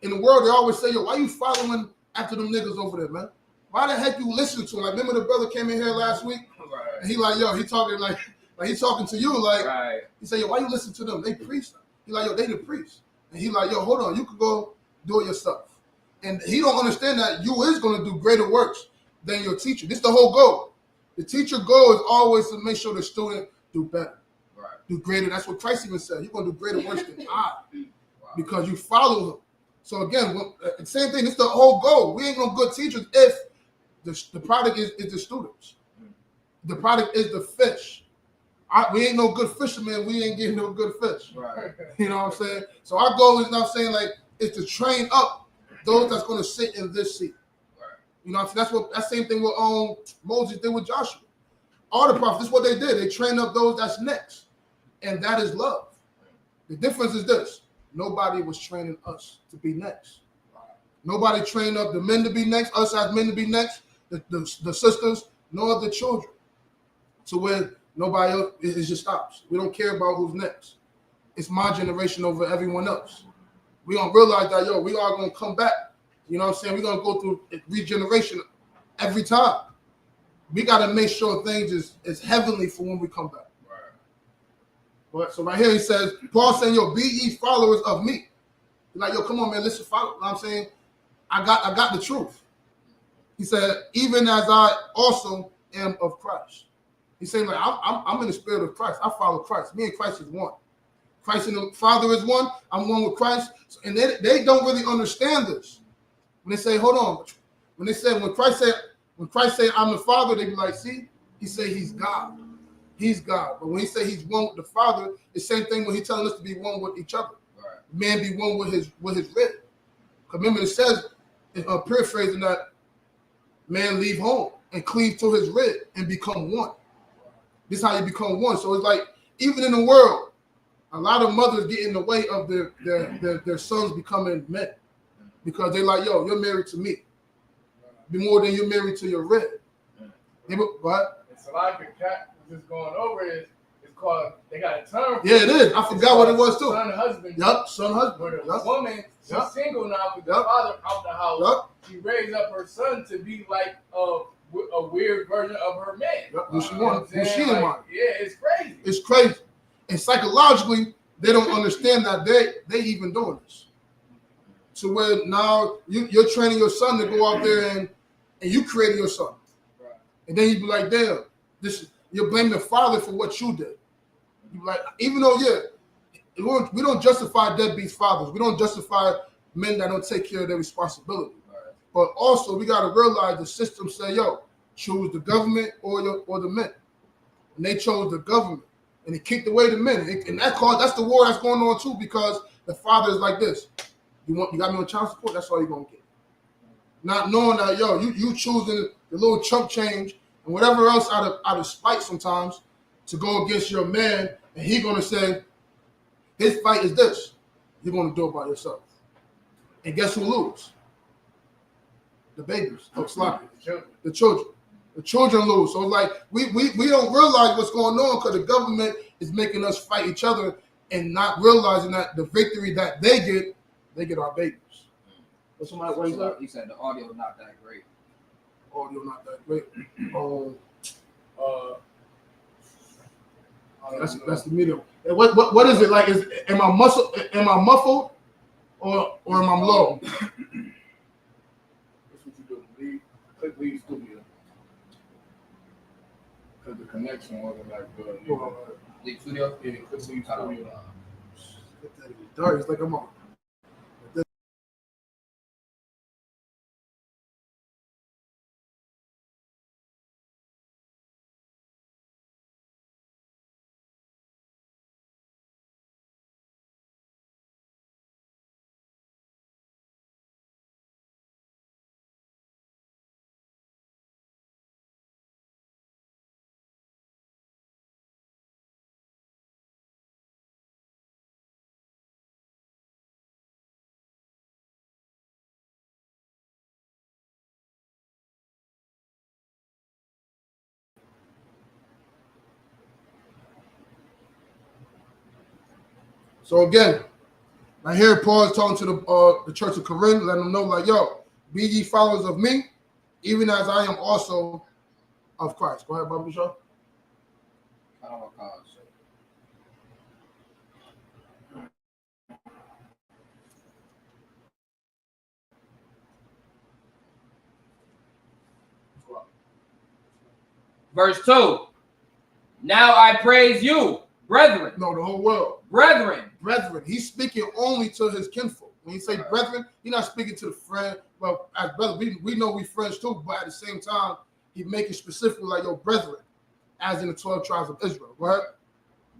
In the world, they always say, yo, why you following after them niggas over there, man? Why the heck you listen to him? Like, remember the brother came in here last week? Right. And he like, yo, he talking like he talking to you, like, right. He said, yo, why you listen to them? They preach. He like, yo, they the priests. And he like, yo, hold on, you can go do it yourself. And he don't understand that you is going to do greater works than your teacher. This is the whole goal. The teacher goal is always to make sure the student do better, right. Do greater. That's what Christ even said. You're going to do greater works than I, because you follow him. So again, same thing. It's the whole goal. We ain't no good teachers if the product is the students. The product is the fish. We ain't no good fishermen. We ain't getting no good fish. Right. You know what I'm saying? So our goal is not saying like is to train up those that's going to sit in this seat. Right. You know what I'm saying? That same thing with Moses did with Joshua. All the prophets, this is what they did. They trained up those that's next. And that is love. The difference is this. Nobody was training us to be next. Nobody trained up the men to be next, us as men to be next, the sisters, nor the children. So where nobody else, it just stops. We don't care about who's next. It's my generation over everyone else. We don't realize that, we are going to come back. You know what I'm saying? We're going to go through regeneration every time. We got to make sure things is heavenly for when we come back. But so right here he says, Paul saying, be ye followers of me. He's like, come on, man, listen, follow. You know what I'm saying? I got the truth. He said, even as I also am of Christ. He's saying, like, I'm in the spirit of Christ. I follow Christ. Me and Christ is one. Christ and the Father is one. I'm one with Christ. And they don't really understand this. When they say, hold on. When Christ said, I'm the Father, they be like, see, he said he's God. He's God. But when he said he's one with the Father, the same thing when he's telling us to be one with each other. Right. Man be one with his rib. Remember, it says, paraphrasing that, man leave home and cleave to his rib and become one. This is how you become one. So it's like, even in the world, a lot of mothers get in the way of their sons becoming men. Because they're like, you're married to me. Be more than you're married to your rib. What? It's a lot of cat just going over is it's called, they got a term. Yeah, it is. I forgot what it was too. Son husband. Yep, son husband. Where the woman, she's single now with the father out the house. She raised up her son to be like a weird version of her man. Who she want? Who she want? Yeah, it's crazy. It's crazy. And psychologically, they don't understand that they even doing this. So where now you're training your son to go out there and you created your son. Right. And then you be like, damn, you're blaming the father for what you did. You be like, even though, we don't justify deadbeat fathers. We don't justify men that don't take care of their responsibility. Right. But also, we got to realize the system say, choose the government or the men. And they chose the government. And they kicked away the men. And that's the war that's going on too, because the father is like this. You got me on child support, that's all you're going to get. Not knowing that, you choosing the little chump change and whatever else out of spite sometimes to go against your man, and he going to say, his fight is this. You're going to do it by yourself. And guess who lose? The babies. Sloppy. The children. The children lose. So it's like, we don't realize what's going on because the government is making us fight each other and not realizing that the victory that they get our babies. But somebody, what he said the audio not that great. Audio not that great. That's the medium. And what is it like? Am I muffled or am I low? That's what you do. Click leave studio. Because the connection wasn't that good. Leave studio? Yeah, click leave studio. Dark. It's like I'm on. So again, I hear Paul is talking to the church of Corinth, letting them know, like, be ye followers of me, even as I am also of Christ. Go ahead, Baba Shaw. Verse 2. Now I praise you, brethren. No, the whole world. Brethren. He's speaking only to his kinfolk. When he say brethren, he's not speaking to the friend. Well, as brothers, we know we friends too, but at the same time, he making specifically like your brethren, as in the 12 tribes of Israel. Right?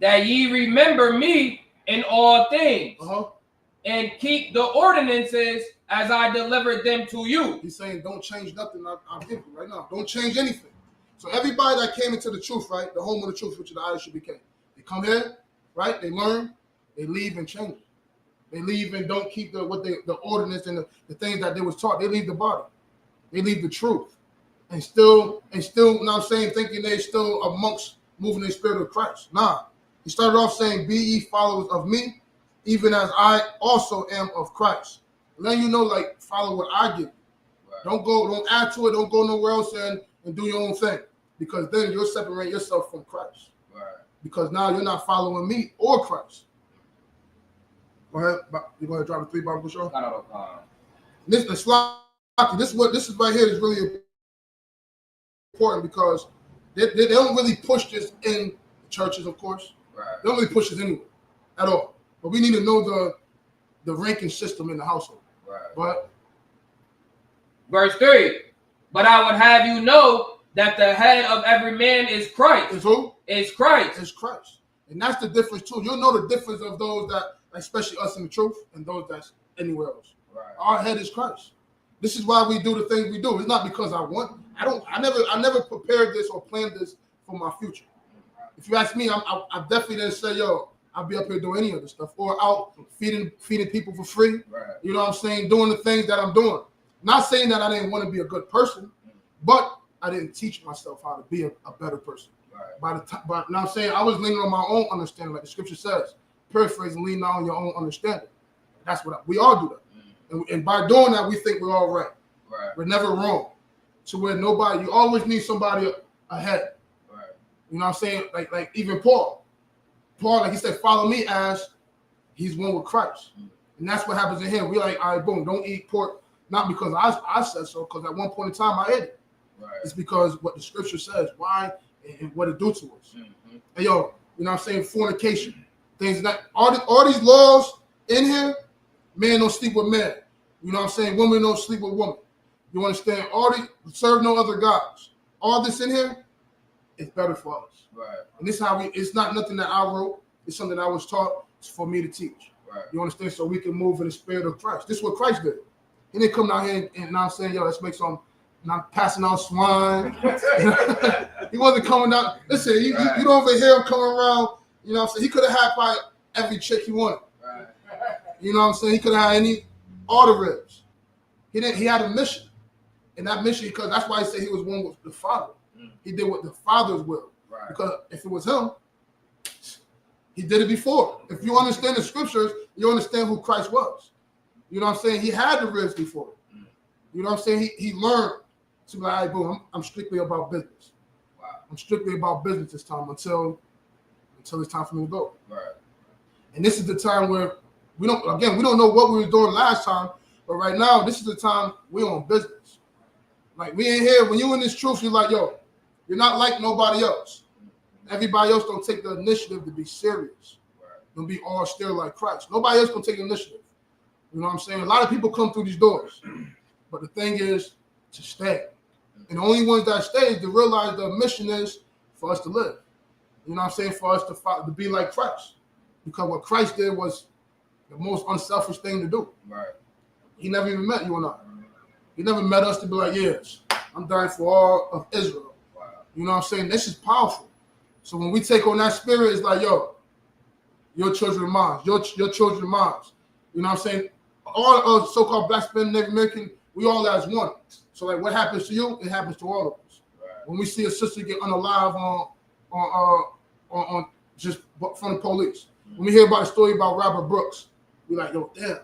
That ye remember me in all things, and keep the ordinances as I delivered them to you. He's saying, don't change nothing I'll give you right now. Don't change anything. So everybody that came into the truth, right, the home of the truth, which is the ISUBK, they come here, right, they learn, they leave and change it. They leave and don't keep the ordinance and the things that they was taught. They leave the body. They leave the truth. And still, you know what I'm saying, thinking they still amongst moving in the spirit of Christ. Nah. He started off saying, be ye followers of me, even as I also am of Christ. Letting you know, like, follow what I give you. Right. Don't add to it, don't go nowhere else and do your own thing. Because then you'll separate yourself from Christ. Right. Because now you're not following me or Christ. Go ahead. You're going to drop the 3 Bible show? No. This is right here is really important because they don't really push this in churches, of course. Right. They don't really push this anywhere at all. But we need to know the ranking system in the household. Right. But verse 3. But I would have you know that the head of every man is Christ. Is who? Is Christ. Is Christ. And that's the difference too. You'll know the difference of those that, especially us in the truth, and those that's anywhere else. Right. Our head is Christ. This is why we do the things we do. It's not because I never prepared this or planned this for my future. If you ask me, I definitely didn't say, yo, I'll be up here doing any of this stuff or out feeding people for free. Right. You know what I'm saying? Doing the things that I'm doing. Not saying that I didn't want to be a good person, but I didn't teach myself how to be a better person. Right. But now I'm saying I was leaning on my own understanding, like the scripture says, paraphrasing, lean on your own understanding. That's what we all do that. And by doing that, we think we're all right. Right. We're never wrong. So where you always need somebody ahead. Right. You know what I'm saying? Like even Paul, like he said, follow me as he's one with Christ. And that's what happens in here. We're like, all right, boom, don't eat pork. Not because I said so, because at one point in time I ate it. Right. It's because what the scripture says, why, and what it do to us. Mm-hmm. And yo, you know what I'm saying? Fornication. Things that all these laws in here, man don't sleep with man. You know what I'm saying? Woman don't sleep with woman. You understand? Serve no other gods. All this in here is better for us. Right. And this is how it's not nothing that I wrote. It's something I was taught. It's for me to teach. Right. You understand? So we can move in the spirit of Christ. This is what Christ did. He didn't come down here and now saying, yo, let's make some, not passing out swine. He wasn't coming out. Listen, you don't over hear him coming around. You know what I'm saying? He could have had probably every chick he wanted. Right. You know what I'm saying? He could have had all the ribs. He had a mission. And that mission, because that's why he said he was one with the Father. He did what the Father's will. Right. Because if it was him, he did it before. If you understand the scriptures, you understand who Christ was. You know what I'm saying? He had the ribs before. You know what I'm saying? He learned to be like, all right, boom, I'm strictly about business. Wow. I'm strictly about business this time until it's time for me to go. Right. And this is the time where we don't know what we were doing last time, but right now, this is the time we're on business. Like, we ain't here. When you in this truth, you're like, yo, you're not like nobody else. Everybody else don't take the initiative to be serious. Right. Don't be all still like Christ. Nobody else gonna take initiative. You know what I'm saying? A lot of people come through these doors. But the thing is to stay. And the only ones that stay is to realize the mission is for us to live. You know what I'm saying? For us to be like Christ. Because what Christ did was the most unselfish thing to do. Right. He never even met you and I. He never met us to be like, yes, I'm dying for all of Israel. Wow. You know what I'm saying? This is powerful. So when we take on that spirit, it's like, yo, your children are mine. Your children are mine. You know what I'm saying? All of so-called black men, Native American, we all as one. So like what happens to you, it happens to all of us. Right. When we see a sister get unalive on just from the police. When we hear about a story about Robert Brooks, we're like, yo, damn,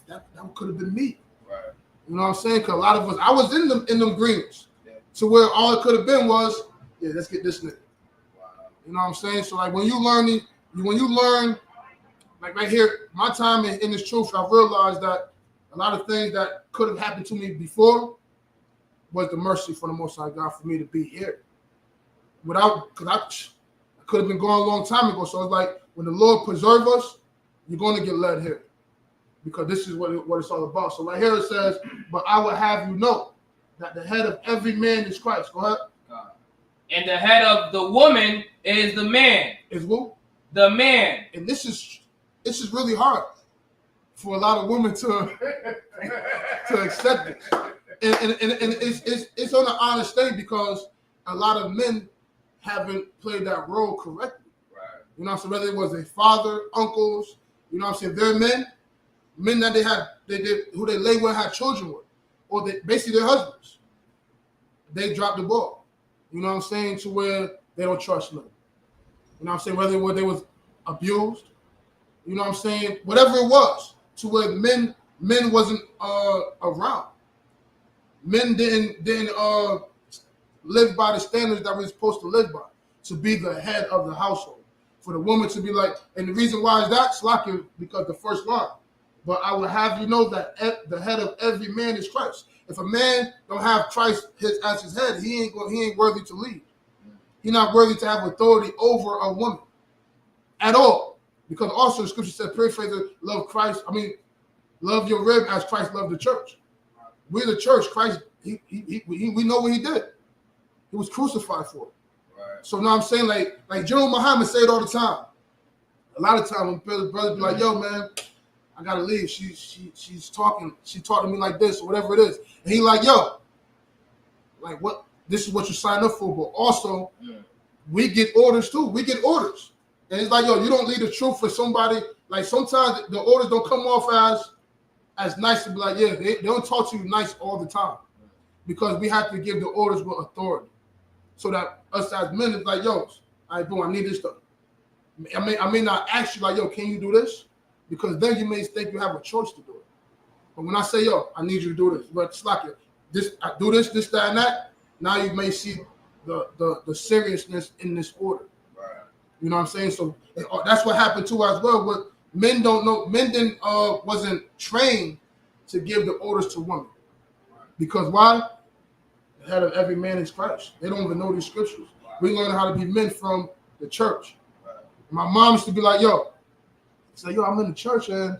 that could have been me. Right. You know what I'm saying? Because a lot of us, I was in them greens. Yeah. To where all it could have been was, yeah, let's get this nigga. Wow. You know what I'm saying? So like when you learn, like right here, my time in this truth, I realized that a lot of things that could have happened to me before was the mercy from the Most High God for me to be here. Because I could have been gone a long time ago. So it's like when the Lord preserve us, you're going to get led here. Because this is what it's all about. So right here it says, but I will have you know that the head of every man is Christ. Go ahead. And the head of the woman is the man. Is who? The man. And this is really hard for a lot of women to accept it. And it's on an honest thing because a lot of men haven't played that role correctly. Right. You know what I'm saying? Whether it was a father, uncles, you know what I'm saying? They're men that who they lay with, had children with, or basically their husbands. They dropped the ball. You know what I'm saying? To where they don't trust men. You know what I'm saying? Whether they was abused, you know what I'm saying? Whatever it was, to where men wasn't around. Men didn't live by the standards that we're supposed to live by, to be the head of the household. For the woman to be like, and the reason why is that, slacking, because the first line. But I will have you know that the head of every man is Christ. If a man don't have Christ as his head, he ain't worthy to lead. He's not worthy to have authority over a woman at all. Because also the scripture said, paraphrase, love Christ. I mean, love your rib as Christ loved the church. We're the church. Christ, we know what he did. He was crucified for it. Right. So now I'm saying, like General Muhammad say it all the time. A lot of time when brothers be like, yo, man, I gotta leave. She's talking to me like this or whatever it is. And he like, yo, like what? This is what you signed up for. But also, we get orders too. We get orders. And it's like, yo, you don't leave the truth for somebody. Like sometimes the orders don't come off as nice to be like, yeah, they don't talk to you nice all the time. Because we have to give the orders with authority. So that us as men is like, yo, all right, boom, I need this stuff. I may not ask you like, yo, can you do this? Because then you may think you have a choice to do it. But when I say, yo, I need you to do this, but it's like I do this, that, and that, now you may see the seriousness in this order. Right. You know what I'm saying? So that's what happened too as well. But men don't know, men wasn't trained to give the orders to women. Because why? The head of every man is Christ. They don't even know these scriptures. We learn how to be men from the church. My mom used to be like, yo, I'm in the church, and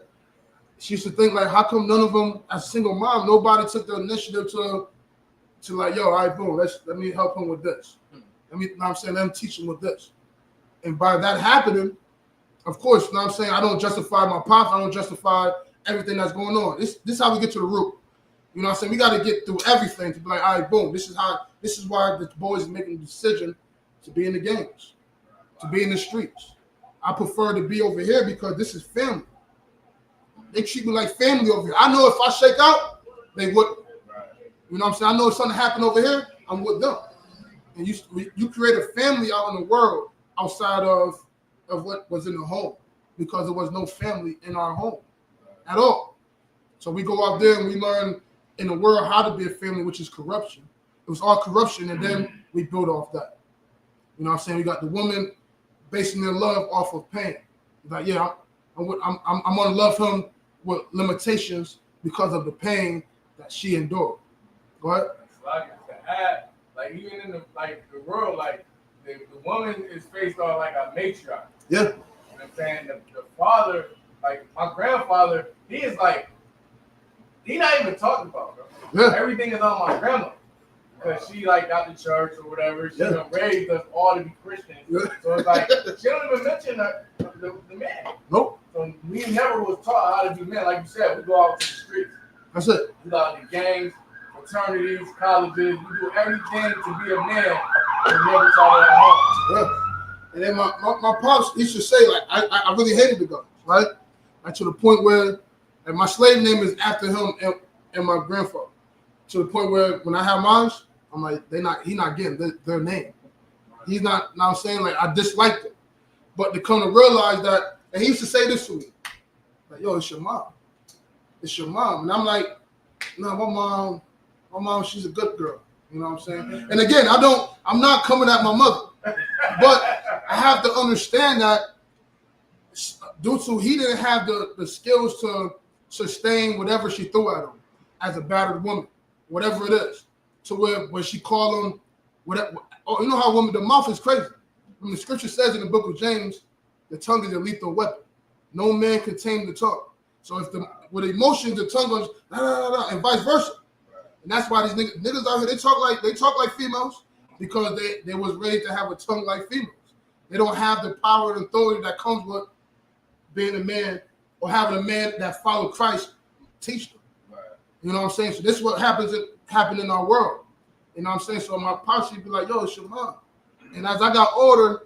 she used to think like, how come none of them, as a single mom, nobody took the initiative to like, yo, all right, boom, let me help him with this. Let me teach him with this. And by that happening, of course, you know what I'm saying, I don't justify my pop, I don't justify everything that's going on. This is how we get to the root. You know what I'm saying? We got to get through everything to be like, all right, boom, this is why the boys are making the decision to be in the games, to be in the streets. I prefer to be over here because this is family. They treat me like family over here. I know if I shake out, they wouldn't. You know what I'm saying? I know if something happened over here, I'm with them. And you create a family out in the world outside of what was in the home, because there was no family in our home at all. So we go out there and we learn in the world how to be a family, which is corruption. It was all corruption, and then we build off that. You know what I'm saying? We got the woman basing their love off of pain. Like, yeah, I'm gonna love him with limitations because of the pain that she endured. Go ahead. Like even in the world, like the woman is faced on like a matriarch. Yeah. You know what I'm saying? The father, like my grandfather, he is like, he not even talking about, bro. Yeah. Everything is on my grandma. Because she like got the church or whatever. She raised us all to be Christians. Yeah. So it's like, she don't even mention the man. Nope. So we never was taught how to be men. Like you said, we go out to the streets. That's it. We go out to gangs, fraternities, colleges. We do everything to be a man. We never taught it at home. Yeah. And then my pops used to say, like, I really hated the guns, right? Like to the point where, and my slave name is after him and my grandfather. To the point where when I have mine, I'm like, he's not getting their name. He's not, now I'm saying, like, I disliked it. But to come to realize that, and he used to say this to me, like, yo, it's your mom. It's your mom. And I'm like, no, my mom, she's a good girl. You know what I'm saying? And again, I'm not coming at my mother. But I have to understand that due to he didn't have the skills to sustain whatever she threw at him as a battered woman, whatever it is. To where when she called him, whatever. Oh, you know how women, the mouth is crazy. When the scripture says in the book of James, the tongue is a lethal weapon. No man can tame the tongue. So if with emotions, the tongue goes and vice versa. And that's why these niggas out here, they talk like females because they was raised to have a tongue like females. They don't have the power and authority that comes with being a man or having a man that followed Christ teach them. Right. You know what I'm saying? So this is what happened in our world. You know what I'm saying? So my pops would be like, yo, it's your mom. And as I got older,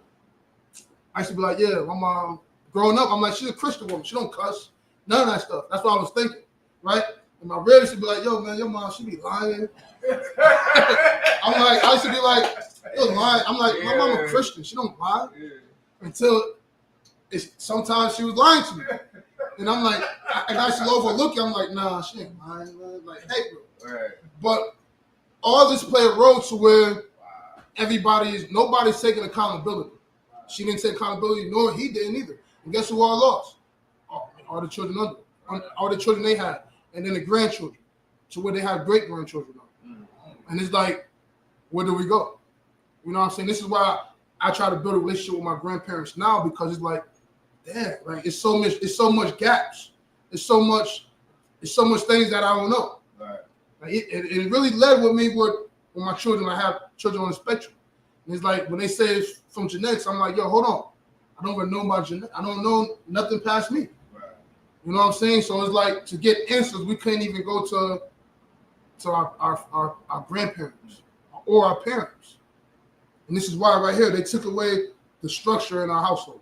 I used to be like, yeah, my mom, growing up, I'm like, she's a Christian woman. She don't cuss. None of that stuff. That's what I was thinking, right? And my brother used to be like, yo, man, your mom, she be lying. I'm like, I used to be like, you're lying. I'm like, my mom a Christian. She don't lie. Until sometimes she was lying to me. And I'm like, and I used to overlook it. I'm like, nah, she ain't lying, man. Like, hey, bro. Right. But all this play a role to where nobody's taking accountability. She didn't take accountability, nor he didn't either. And guess who all lost? All the children all the children they had, and then the grandchildren, to where they have great grandchildren. And it's like, where do we go? You know what I'm saying? This is why I try to build a relationship with my grandparents now, because it's like, damn, like it's so much gaps. It's so much things that I don't know. Right. Like it really led with me with my children. I have children on the spectrum. And it's like when they say it's from genetics, I'm like, yo, hold on. I don't even know about genetics. I don't know nothing past me. Right. You know what I'm saying? So it's like, to get answers, we couldn't even go to our grandparents or our parents. And this is why right here, they took away the structure in our household.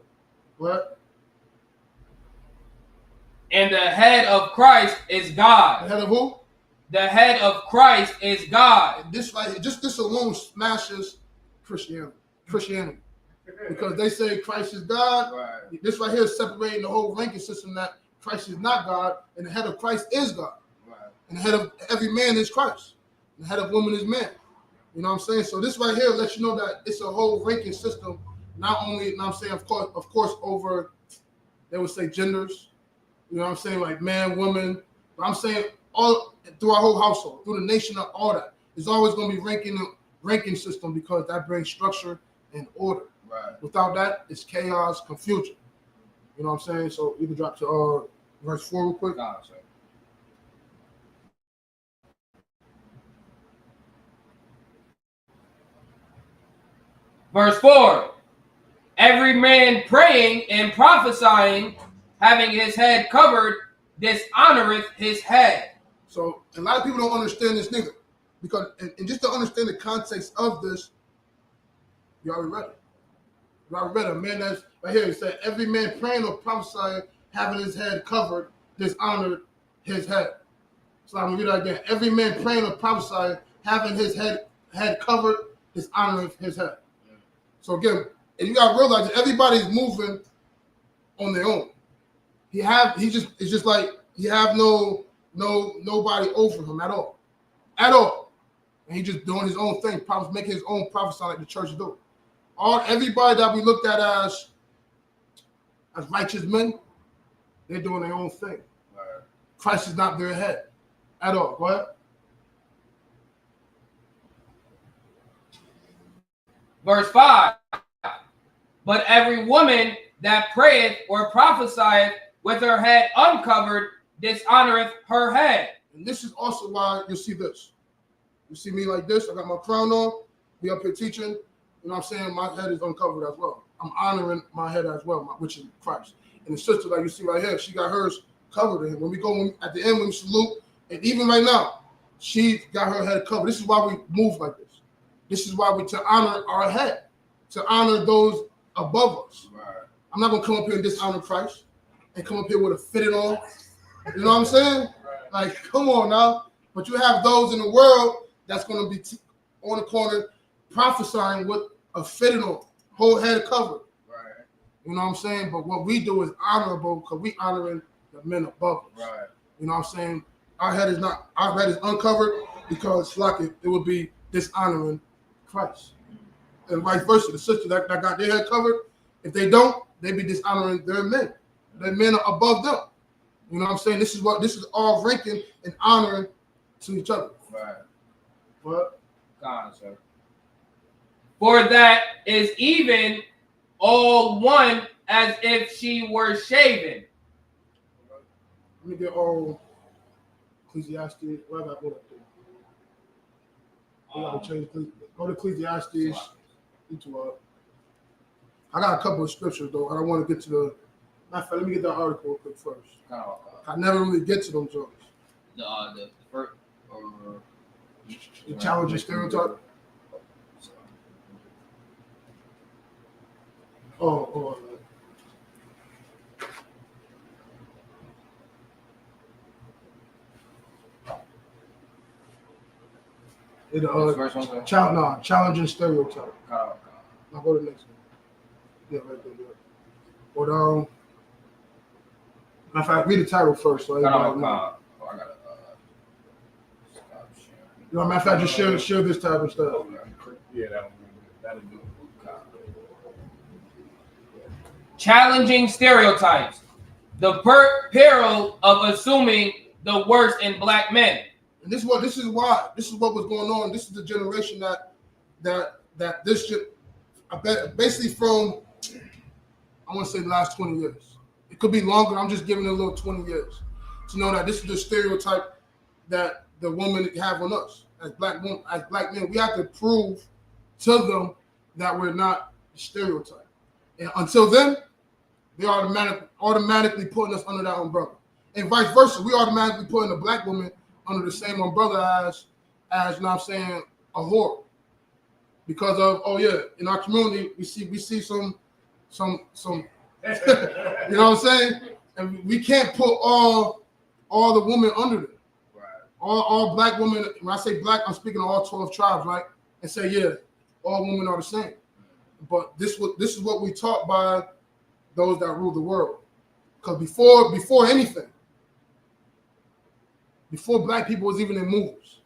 Right? And the head of Christ is God. The head of who? The head of Christ is God. And this right here, just this alone smashes Christianity. Because they say Christ is God. Right. This right here is separating the whole ranking system, that Christ is not God, and the head of Christ is God. Right. And the head of every man is Christ. And the head of woman is man. You know what I'm saying? So this right here lets you know that it's a whole ranking system, not only, you know what I'm saying, of course, over, they would say genders, you know what I'm saying, like man, woman. But I'm saying all through our whole household, through the nation, all that. It's always going to be ranking system, because that brings structure and order. Right. Without that, it's chaos, confusion. You know what I'm saying? So you can drop to verse 4 real quick. Nah, sorry. Verse 4. Every man praying and prophesying, having his head covered, dishonoreth his head. So a lot of people don't understand this neither. Because, and just to understand the context of this, you already read it. You already read it. Man, that's right here. It said, every man praying or prophesying, having his head covered, dishonored his head. So I'm going to read that again. Every man praying or prophesying, having his head covered, dishonoring his head. So again, and you got to realize that everybody's moving on their own. It's just like he have nobody over him at all. At all. And he just doing his own thing, making his own prophecy like the church do. Everybody that we looked at as righteous men, they're doing their own thing. Right. Christ is not their head at all. Go ahead. Verse 5. But every woman that prayeth or prophesieth with her head uncovered dishonoreth her head. And this is also why you see this. You see me like this. I got my crown on. Be up here teaching. You know what I'm saying? My head is uncovered as well. I'm honoring my head as well, which is Christ. And the sister, like you see right here, she got hers covered. And when we go at the end, when we salute, and even right now, she got her head covered. This is why we move like this. This is why to honor our head, to honor those above us. Right. I'm not going to come up here and dishonor Christ and come up here with a fitted on. You know what I'm saying? Right. Like, come on now. But you have those in the world that's going to be on the corner prophesying with a fitted on, whole head covered. Right. You know what I'm saying? But what we do is honorable, because we honoring the men above us. Right. You know what I'm saying? Our head is uncovered, because like it would be dishonoring Christ. And vice versa. The sister that got their head covered, if they don't, they be dishonoring their men. Their men are above them. You know what I'm saying? This is all ranking and honoring to each other. Right. But God, sir. For that is even all one as if she were shaven. let me get all Ecclesiastes. Well, I got what up there. We gotta change. Go to Ecclesiastes. I got a couple of scriptures though. I don't want to get to Matter of fact, let me get that article real quick first. Oh, I never really get to them jokes. the first The challenging stereotype. Oh. Challenging stereotype. Now go to the next one. Yeah, right there. Yeah. But matter of fact, read the title first. So everybody know. Matter of fact, just share this type of stuff. Yeah, that'll do. Challenging stereotypes. The peril of assuming the worst in black men. And this is what was going on. This is the generation that this basically from, I want to say the last 20 years. It could be longer. I'm just giving it a little 20 years to know that this is the stereotype that the women have on us as black men. We have to prove to them that we're not the stereotype. And until then, they automatically putting us under that umbrella. And vice versa, we automatically putting a black woman under the same umbrella as you know what I'm saying, a whore. Because of, in our community, we see some you know what I'm saying? And we can't put all the women under them. Right. All black women, when I say black, I'm speaking of all 12 tribes, right? And say, all women are the same. But this is what we taught by those that rule the world. Because before anything, before black people was even in movies,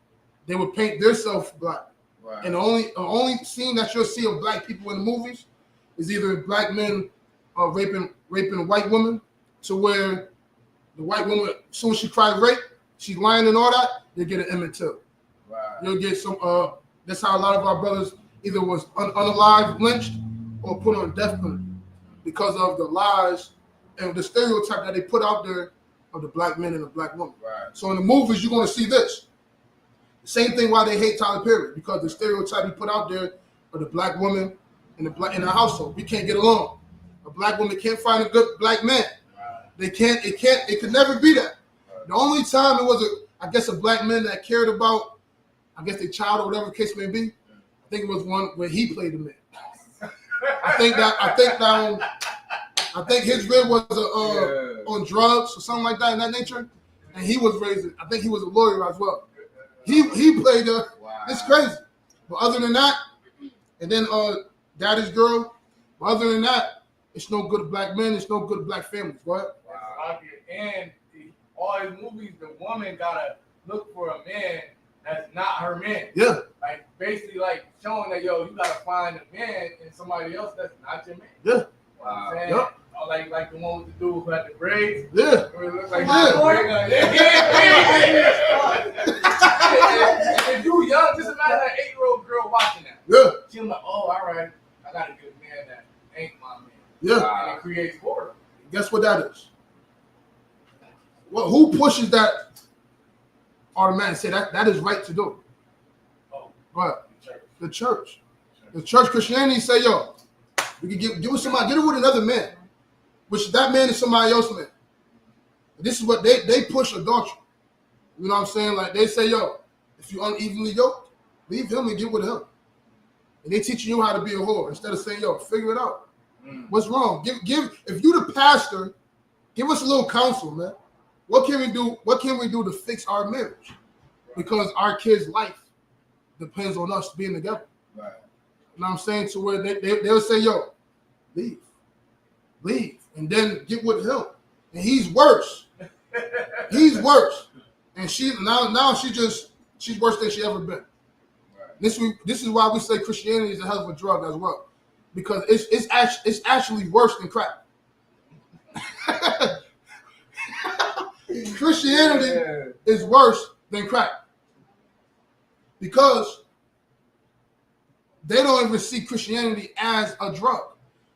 they would paint themselves black. Right. And the only scene that you'll see of black people in the movies is either black men raping a white woman, to where the white woman, as soon as she cries rape, she's lying and all that, they get an Emmett Till. Right. You'll get some. That's how a lot of our brothers either was unalive, lynched, or put on death penalty because of the lies and the stereotype that they put out there of the black men and the black woman. Right. So in the movies, you're going to see this. The same thing why they hate Tyler Perry, because the stereotype he put out there of the black woman in the household. We can't get along. A black woman can't find a good black man. Right. It could never be that. Right. The only time it was a black man that cared about, I guess, their child or whatever the case may be, I think it was one where he played the man. I think his rib was on drugs or something like that in that nature, and he was raised. I think he was a lawyer as well. He played the. Wow. It's crazy, but other than that, and then Daddy's Girl. But other than that, it's no good black men. It's no good black families. What? Wow. And all his movies, the woman gotta look for a man that's not her man. Yeah. Like basically, like showing that you gotta find a man in somebody else that's not your man. Yeah. Wow. Yep. Like the one with the dude who had the braids. Yeah. Where it looked like if you young, just imagine an 8-year-old girl watching that. Yeah. She's like, oh, all right, I gotta get a man that ain't my man. Yeah. And it creates order. Guess what that is? Well, who pushes that automatically? Say that is right to do. Oh. Go ahead. The church. The church Christianity say, we can get with somebody, get it with another man, which that man is somebody else's man. And this is what they push adultery. You know what I'm saying? Like they say, if you unevenly yoked, leave him and get with him. And they teaching you how to be a whore instead of saying, figure it out. What's wrong? Give if you the pastor, give us a little counsel, man. What can we do? What can we do to fix our marriage? Because our kids' life depends on us being together. Right. You know what I'm saying? To where they'll say, leave, and then get with him. And he's worse. He's worse. And she's worse than she ever been. Right. This is why we say Christianity is a hell of a drug as well. Because it's actually worse than crack. Christianity is worse than crack. Because they don't even see Christianity as a drug.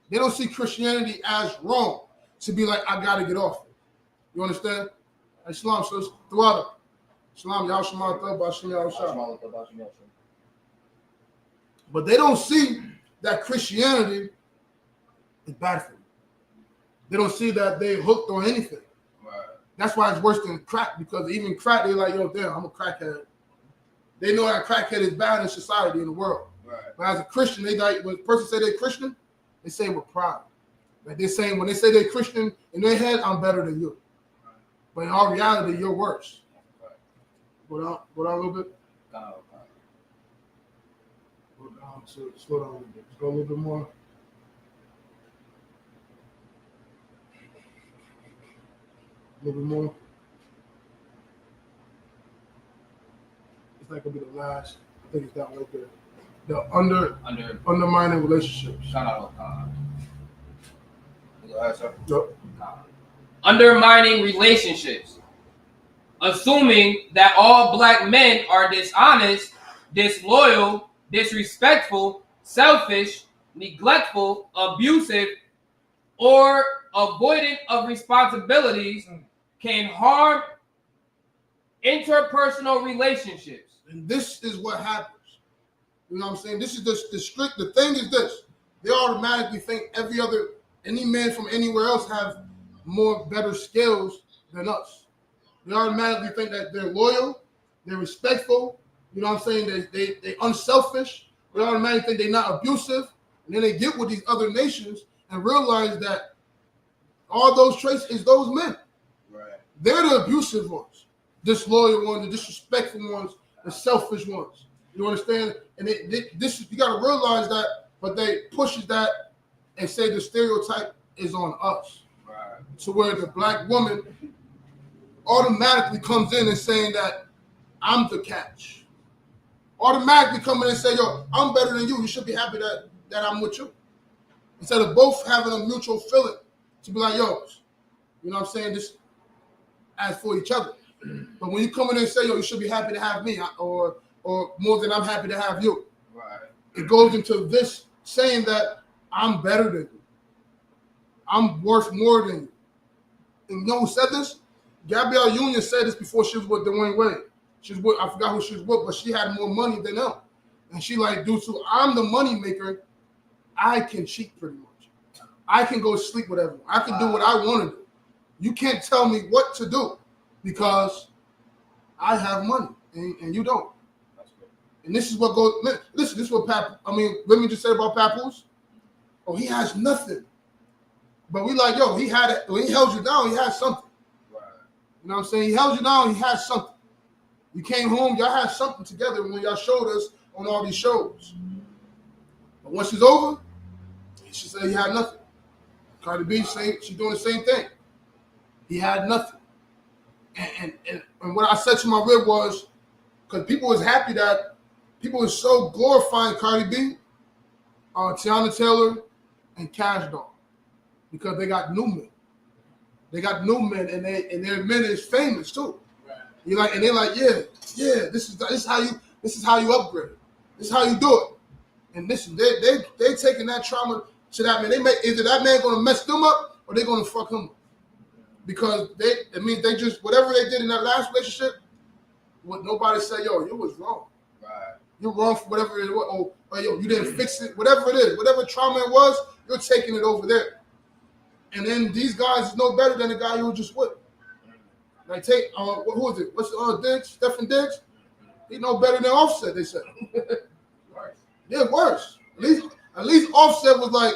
They don't see Christianity as wrong to be like, I gotta get off it. You understand? Islam says, throughout it. Islam, Yahweh Shema Bashim Yahweh. But they don't see that Christianity is bad for you. They don't see that they hooked on anything. Right. That's why it's worse than crack, because even crack, they're like, yo, damn, I'm a crackhead. They know that crackhead is bad in society, in the world. Right. But as a Christian, they like, when a person say they're Christian, they say it with pride. Like they're saying, when they say they're Christian, in their head, I'm better than you. Right. But in all reality, you're worse. Right. Go down a little bit. Go down, slow down a little bit. Let's go a little bit more. A little bit more. It's not gonna be the last. I think it's that right there. The undermining relationships. Shout out. Go ahead, sir. Yep. Undermining relationships. Assuming that all black men are dishonest, disloyal, disrespectful, selfish, neglectful, abusive, or avoidant of responsibilities can harm interpersonal relationships. And this is what happens. You know what I'm saying? This is the thing is this. They automatically think any man from anywhere else have better skills than us. They automatically think that they're loyal, they're respectful, you know what I'm saying? They unselfish. They automatically think they're not abusive. And then they get with these other nations and realize that all those traits is those men. Right. They're the abusive ones, disloyal ones, the disrespectful ones, the selfish ones. You understand? And you got to realize that, but they pushes that and say the stereotype is on us. Right. So where the black woman automatically comes in and saying that I'm the catch. Automatically come in and say, yo, I'm better than you. You should be happy that I'm with you. Instead of both having a mutual feeling to be like, yo, you know what I'm saying? This as for each other. But when you come in and say, yo, you should be happy to have me, or more than I'm happy to have you. Right. It goes into this saying that I'm better than you. I'm worth more than you. And you know who said this? Gabrielle Union said this before she was with Dwayne Wade. She was with, I forgot who she was with, but she had more money than him. And she like, dude, so I'm the money maker. I can cheat pretty much. I can go sleep with everyone. I can do what I want to do. You can't tell me what to do because I have money and you don't. And this is what goes. Listen, this is what let me just say about Pappose. Oh, he has nothing. But we like, yo, he had it. When he held you down, he had something. Right. You know what I'm saying? He held you down, he had something. You came home, y'all had something together when y'all showed us on all these shows. But once it's over, she said he had nothing. Cardi B saying she's doing the same thing. He had nothing. And what I said to my rib was, because people was happy that people was so glorifying Cardi B, Teyanna Taylor, and Cash Doll. Because they got new men. They got new men, and their men is famous too. Right. You like, and they're like, yeah, this is how you upgrade. This is how you do it. And listen, they taking that trauma to that man. They make either that man gonna mess them up or they're gonna fuck him up. Because they just whatever they did in that last relationship, what nobody say, yo, you was wrong. Right. You're wrong for whatever it was, or yo, you didn't fix it, whatever it is, whatever trauma it was, you're taking it over there. And then these guys is no better than the guy you were just with. Like take who is it? What's Diggs? Stephen Diggs? He no better than Offset, they said. Yeah, worse. At least Offset was like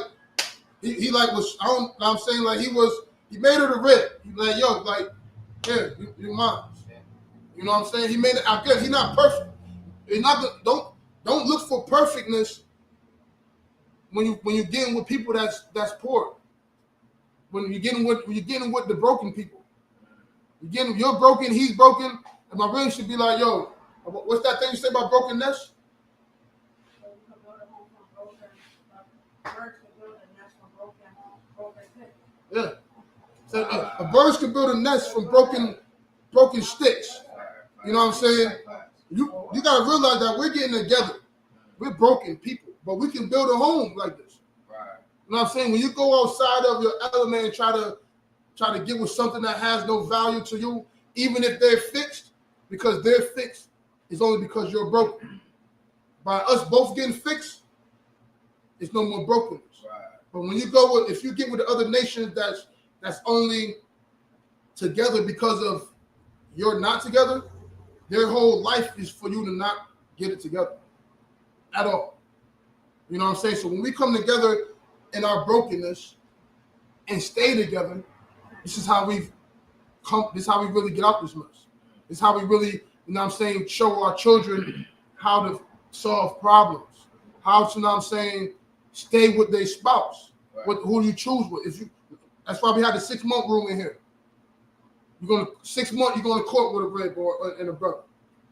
he like was I'm saying like he made her the rip. He like, yo, like, here, you mine. You know what I'm saying? He made it out good. He's not perfect. He's not don't look for perfectness when you're getting with people that's poor. When you're getting with the broken people. You're broken, he's broken, and my brain should be like, yo, what's that thing you say about brokenness? Yeah. So a bird can build a nest from broken sticks. You know what I'm saying? You gotta realize that we're getting together. We're broken people, but we can build a home like this. You know what I'm saying? When you go outside of your element and try to get with something that has no value to you, even if they're fixed, because they're fixed, it's only because you're broken. By us both getting fixed, it's no more brokenness. Right. But when you if you get with the other nations that's only together because of you're not together, their whole life is for you to not get it together at all. You know what I'm saying? So when we come together in our brokenness and stay together, this is how we've come. This is how we really get out this mess. This is how we really, you know what I'm saying, show our children how to solve problems, how to, you know what I'm saying, stay with their spouse, with who you choose with. If you, that's why we had the 6-month rule in here. You're going to 6 months, you're going to court with a red boy and a brother.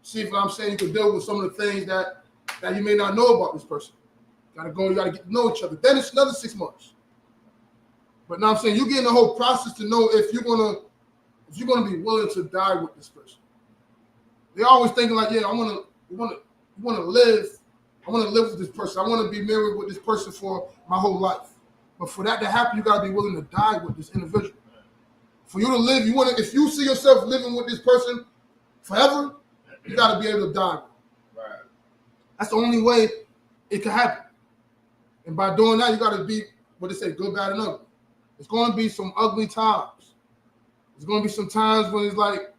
See if I'm saying you can deal with some of the things that you may not know about this person. You got to get to know each other. Then it's another 6 months. But now I'm saying you get in the whole process to know if you're gonna be willing to die with this person. They're always thinking like, yeah, I want to live with this person. I want to be married with this person for my whole life. But for that to happen, you got to be willing to die with this individual. For you to live, if you see yourself living with this person forever, you got to be able to die with them. Right. That's the only way it can happen. And by doing that, you got to be what they say, good, bad, and ugly. It's going to be some ugly times. There's going to be some times when it's like,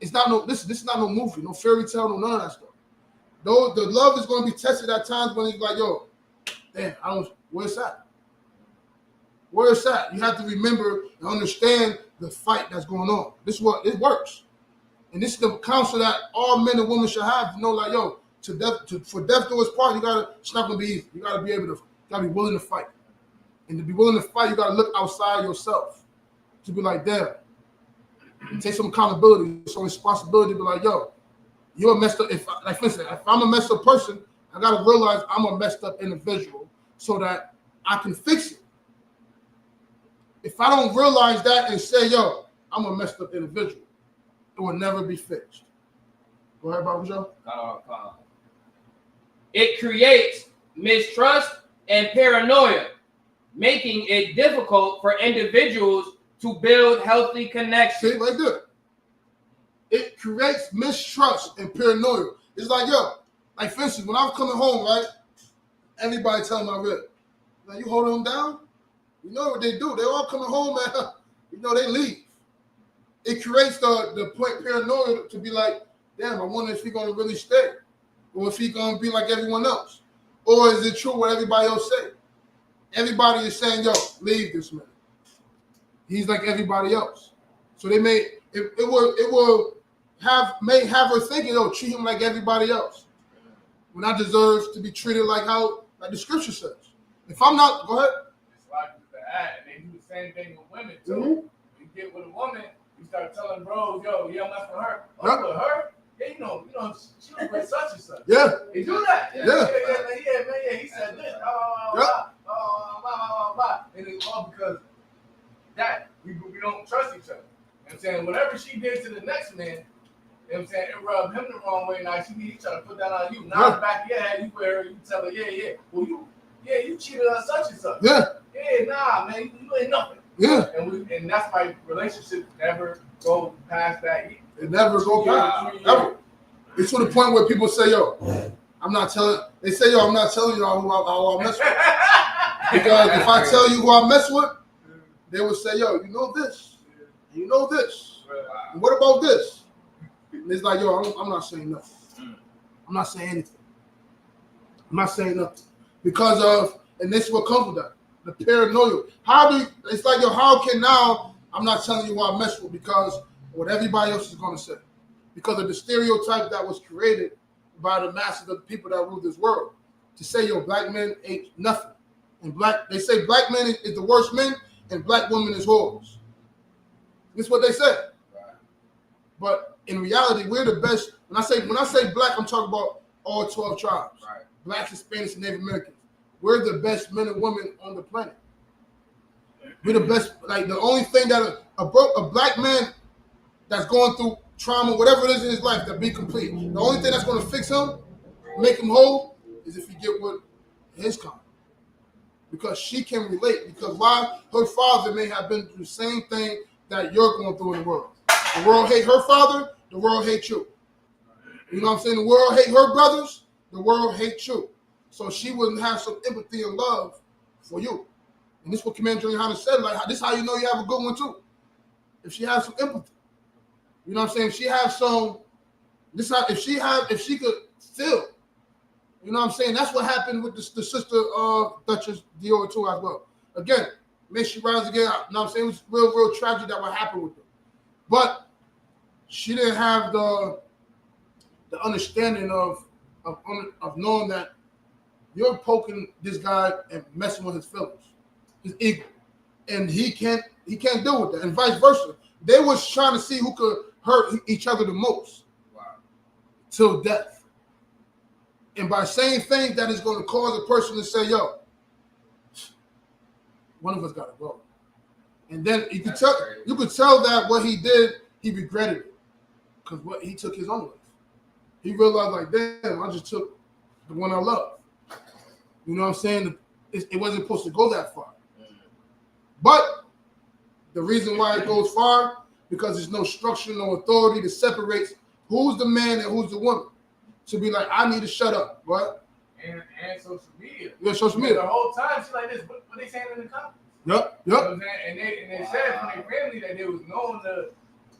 it's not no, this is not no movie, no fairy tale, no none of that stuff. Though the love is going to be tested at times when it's like, yo, damn, where's that? Where's that? You have to remember and understand the fight that's going on. This is what it works. And this is the counsel that all men and women should have to know, like, yo, for death do us part, it's not going to be easy. You got to be willing to fight. And to be willing to fight, you got to look outside yourself. To be like, damn, take some accountability, some responsibility, be like, yo, you're a messed up. For instance, if I'm a messed up person, I got to realize I'm a messed up individual so that I can fix it. If I don't realize that and say, yo, I'm a messed up individual, it will never be fixed. Go ahead, Baba Joe. It creates mistrust and paranoia, making it difficult for individuals to build healthy connections. See, right there. It creates mistrust and paranoia. It's like, yo, like for instance, when I was coming home, right, everybody telling my rib, like, you holding them down? You know what they do. They all coming home, man. You know, they leave. It creates the point paranoia to be like, damn, I wonder if he's going to really stay. Or if he's going to be like everyone else. Or is it true what everybody else say? Everybody is saying, yo, leave this man. He's like everybody else. So they may have her thinking, oh, treat him like everybody else. When I deserve to be treated like the scripture says. If I'm not, go ahead. It's like the ad, and they do the same thing with women too. Mm-hmm. You get with a woman, you start telling bros, yo, you don't mess with her. Oh, with her? Yeah, you know, she was with such and such. Yeah. They do that. Yeah, man, he said this. And it's all because that we don't trust each other. You know what I'm saying? Whatever she did to the next man, you know what I'm saying, it rubbed him the wrong way. Now she trying to put that on you. Now in the back of your head, you wear her, you tell her, yeah. Well, you cheated on such and such. Yeah. Yeah, nah, man, you ain't nothing. Yeah. And that's why relationships never go past that. It never go past ever. It's to the point where people say, yo, I'm not telling y'all who I mess with. Because if I tell you who I mess with, they would say, yo, you know this. And you know this. And what about this? And it's like, yo, I'm not saying nothing. I'm not saying anything. I'm not saying nothing. Because of, and this is what comes with that, the paranoia. It's like, yo, how can now I'm not telling you who I mess with because what everybody else is going to say. Because of the stereotype that was created by the masses of the people that rule this world. To say, yo, black men ain't nothing. And they say black men is the worst men and black women is whores. That's what they say. Right. But in reality, we're the best. When I say black, I'm talking about all 12 tribes. Right. Blacks, Hispanics, and Native Americans. We're the best men and women on the planet. We're the best. Like the only thing that a black man that's going through trauma, whatever it is in his life, that be complete. The only thing that's going to fix him, make him whole, is if he get with his kind. Because she can relate. Because why? Her father may have been through the same thing that you're going through in the world. The world hate her father, the world hate you. You know what I'm saying? The world hate her brothers, the world hate you. So she wouldn't have some empathy and love for you. And this is what Commander Juliana said. Like, this is how you know you have a good one too. If she has some empathy, you know what I'm saying. If she has some, this how if she could feel, you know what I'm saying. That's what happened with the sister Duchess Dior too as well. Again, may she rise again. You know what I'm saying. It was real tragic that what happened with her, but she didn't have the understanding of knowing that you're poking this guy and messing with his feelings, his ego, and he can't deal with that, and vice versa. They was trying to see who could hurt each other the most, till death. And by saying things that is going to cause a person to say, "Yo, one of us got to go," and then you could tell that what he did, he regretted it, because what he took his own life. He realized, like, damn, I just took the one I love. You know what I'm saying? It wasn't supposed to go that far. But the reason why it goes far, because there's no structure, no authority that separates who's the man and who's the woman. To be like, I need to shut up, right? And social media. Yeah, social media. The whole time she's like this. What they saying in the comments? Yep. You know what I'm saying? And they said from their family that they was known to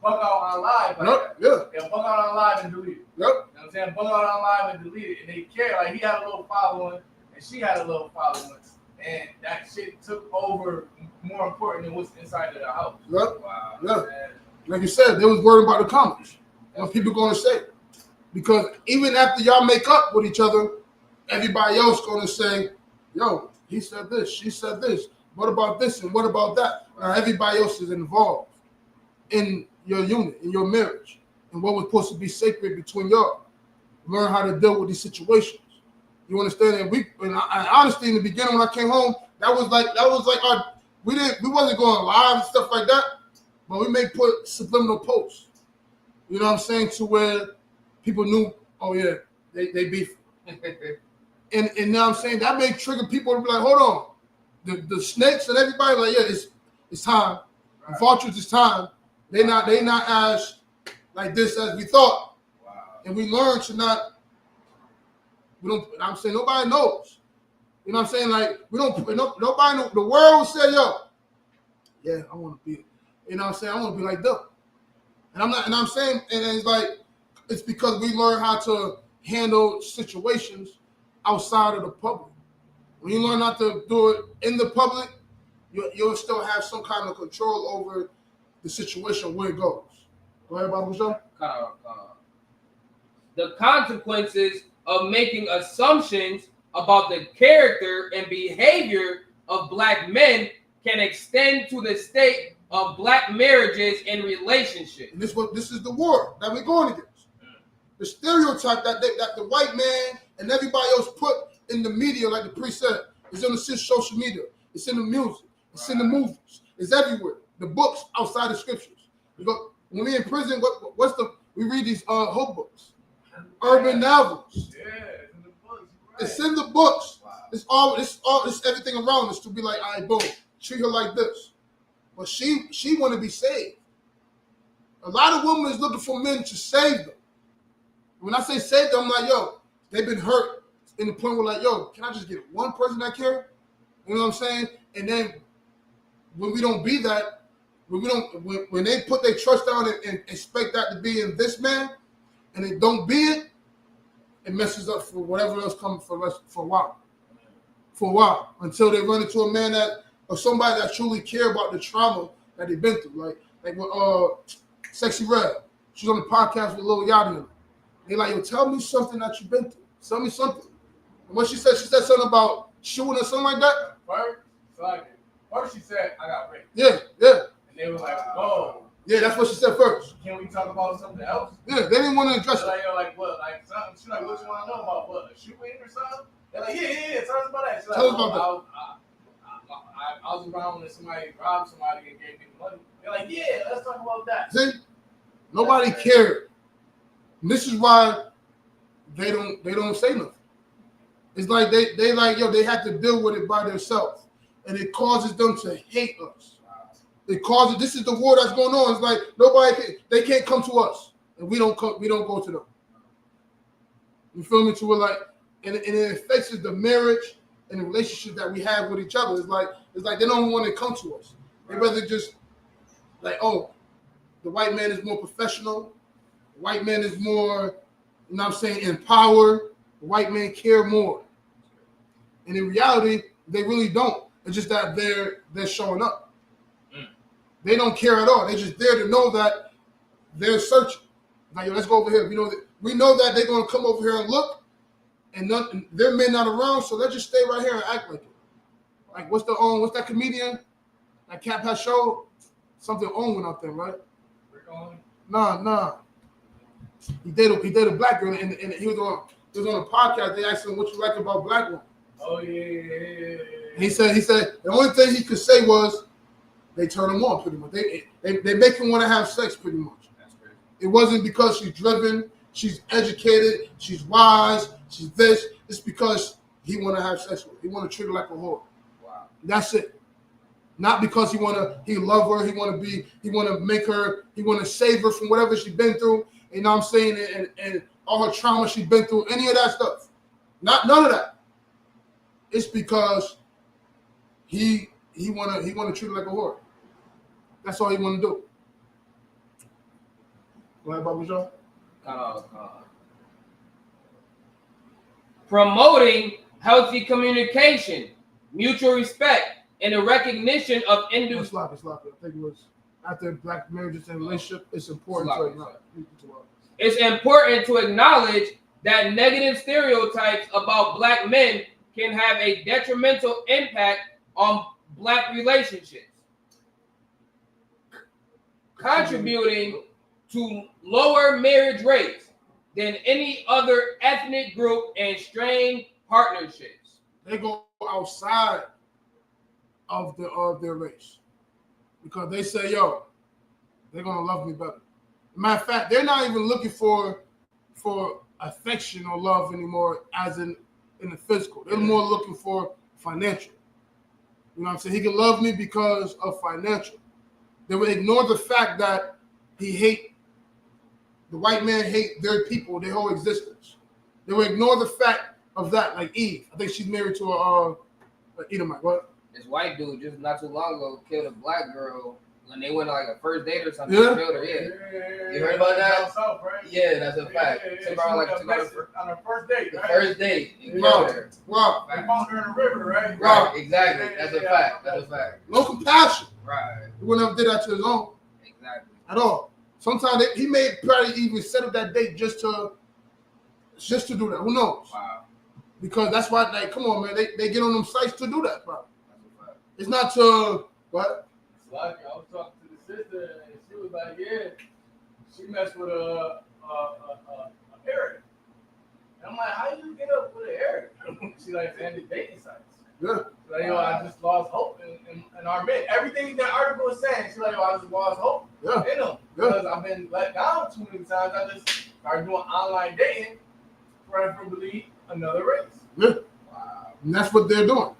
bug out on live. Like Yep. They'll bug out on live and delete it. Yep. You know what I'm saying? Bug out on live and delete it. And they care. Like, he had a little following and she had a little following. And that shit took over more important than what's inside of the house. Yep. Wow. Yeah. Like you said, they was worried about the comments. What people going to say. Because even after y'all make up with each other, everybody else going to say, yo, he said this, she said this. What about this and what about that? Now, everybody else is involved in your unit, in your marriage, and what was supposed to be sacred between y'all. Learn how to deal with these situations. You understand? And honestly, in the beginning when I came home, that was like we wasn't going live and stuff like that, but we may put subliminal posts. You know what I'm saying? To where people knew, oh yeah, they beef. and you know what I'm saying? That may trigger people to be like, hold on. The snakes and everybody like, yeah, it's time. Right. The vultures, it's time. They not as like this as we thought. Wow. And we learned to not. I'm saying nobody knows. You know what I'm saying? Like, nobody know. The world say, yo, yeah, I want to be, you know what I'm saying? I want to be like them. And I'm saying, and it's like, it's because we learn how to handle situations outside of the public. When you learn not to do it in the public, you'll still have some kind of control over the situation where it goes. Go ahead, Bob Michelle. The consequences of making assumptions about the character and behavior of black men can extend to the state of black marriages and relationships. And this is the war that we're going against. The stereotype that the white man and everybody else put in the media, like the priest said, is on the social media. It's in the music. It's in the movies. It's everywhere. The books outside the scriptures. When we in prison, we read these whole books, urban novels. Yeah, it's in the books. Right. It's in the books. Wow. It's everything around us to be like, all right, boom, treat her like this. But she want to be saved. A lot of women is looking for men to save them. When I say save them, I'm like, yo, they've been hurt in the point where like, yo, can I just get one person that care? You know what I'm saying? And then when we don't be that, when they put their trust down and expect that to be in this man, and they don't be it, it messes up for whatever else comes for a while. For a while. Until they run into a man or somebody that truly care about the trauma that they've been through. Like with Sexy Red. She's on the podcast with Lil Yachty. They like, yo, tell me something that you've been through. Tell me something. And what she said something about shooting or something like that. First she said, I got raped. Yeah. And they were like, whoa. Yeah, that's what she said first. Can we talk about something else? Yeah, they didn't want to address it. Like what? Like something. She's like, what you want to know about? What? A shooting or something? They're like, yeah. Tell us about that. She's like, tell us about that. I was around when somebody robbed somebody and gave me the money. They're like, yeah, let's talk about that. See, nobody cared. And this is why they don't say nothing. It's like they like, yo, they have to deal with it by themselves, and it causes them to hate us. This is the war that's going on. It's like they can't come to us, and we don't go to them. You feel me? To where like, and it affects the marriage, in the relationship that we have with each other. It's like they don't want to come to us. They rather just like, oh, the white man is more professional. The white man is more, you know what I'm saying, in power. The white man care more. And in reality, they really don't. It's just that they're showing up. They don't care at all. They're just there to know that they're searching. Like, yo, let's go over here. We know that they're gonna come over here and look, and their men not around, so let's just stay right here and act like it. Like what's that comedian that Cap has showed? Something Owen went out there, right? Nah. He dated a black girl, and he was on a podcast. They asked him what you like about black women. Oh yeah. He said the only thing he could say was they turn him on pretty much. They make him want to have sex pretty much. That's crazy. It wasn't because she's driven, she's educated, she's wise, she's this. It's because he want to have sex with her. He want to treat her like a whore. Wow. That's it. Not because he love her, he want to make her, he want to save her from whatever she's been through. You know what I'm saying? And all her trauma she's been through, any of that stuff. None of that. It's because he wanna treat her like a whore. That's all he wanna do. Go ahead, Baba Jean. Promoting healthy communication, mutual respect, and the recognition of individuals. It's sloppy. I think it was after black marriages and relationship. It's important to acknowledge. It's important to acknowledge that negative stereotypes about black men can have a detrimental impact on black relationships, contributing to lower marriage rates than any other ethnic group and strained partnerships. They go outside of their race because they say, yo, they're gonna love me better. Matter of fact, they're not even looking for affection or love anymore, as in the physical. They're more looking for financial. You know what I'm saying? He can love me because of financial. They would ignore the fact that the white man hate their people, their whole existence. They would ignore the fact of that, like Eve. I think she's married to a Edomite. What? This white dude just not too long ago killed a black girl when they went on like a first date or something. Yeah. Killed her. Yeah. You heard about that? South, right? Yeah, that's a fact. She on her first date, right? The first date. He killed her. Wow. They found her in the river, right? Right, exactly. That's a fact. That's a fact. No compassion. Right. He wouldn't have did that to his own. Exactly. At all. Sometimes he may probably even set up that date just to do that. Who knows? Wow. Because that's why, like, come on, man. They get on them sites to do that, probably. It's not to what? It's like I was talking to the sister, and she was like, "Yeah, she messed with a Arab." And I'm like, "How you get up with an Arab?" She's like, "Man, the dating sites." Yeah. She's like, yo, I just lost hope in our men. Everything that article is saying, she's like, yo, I just lost hope in them because I've been let down too many times. I just started doing online dating, preferably another race. Yeah. Wow. And that's what they're doing.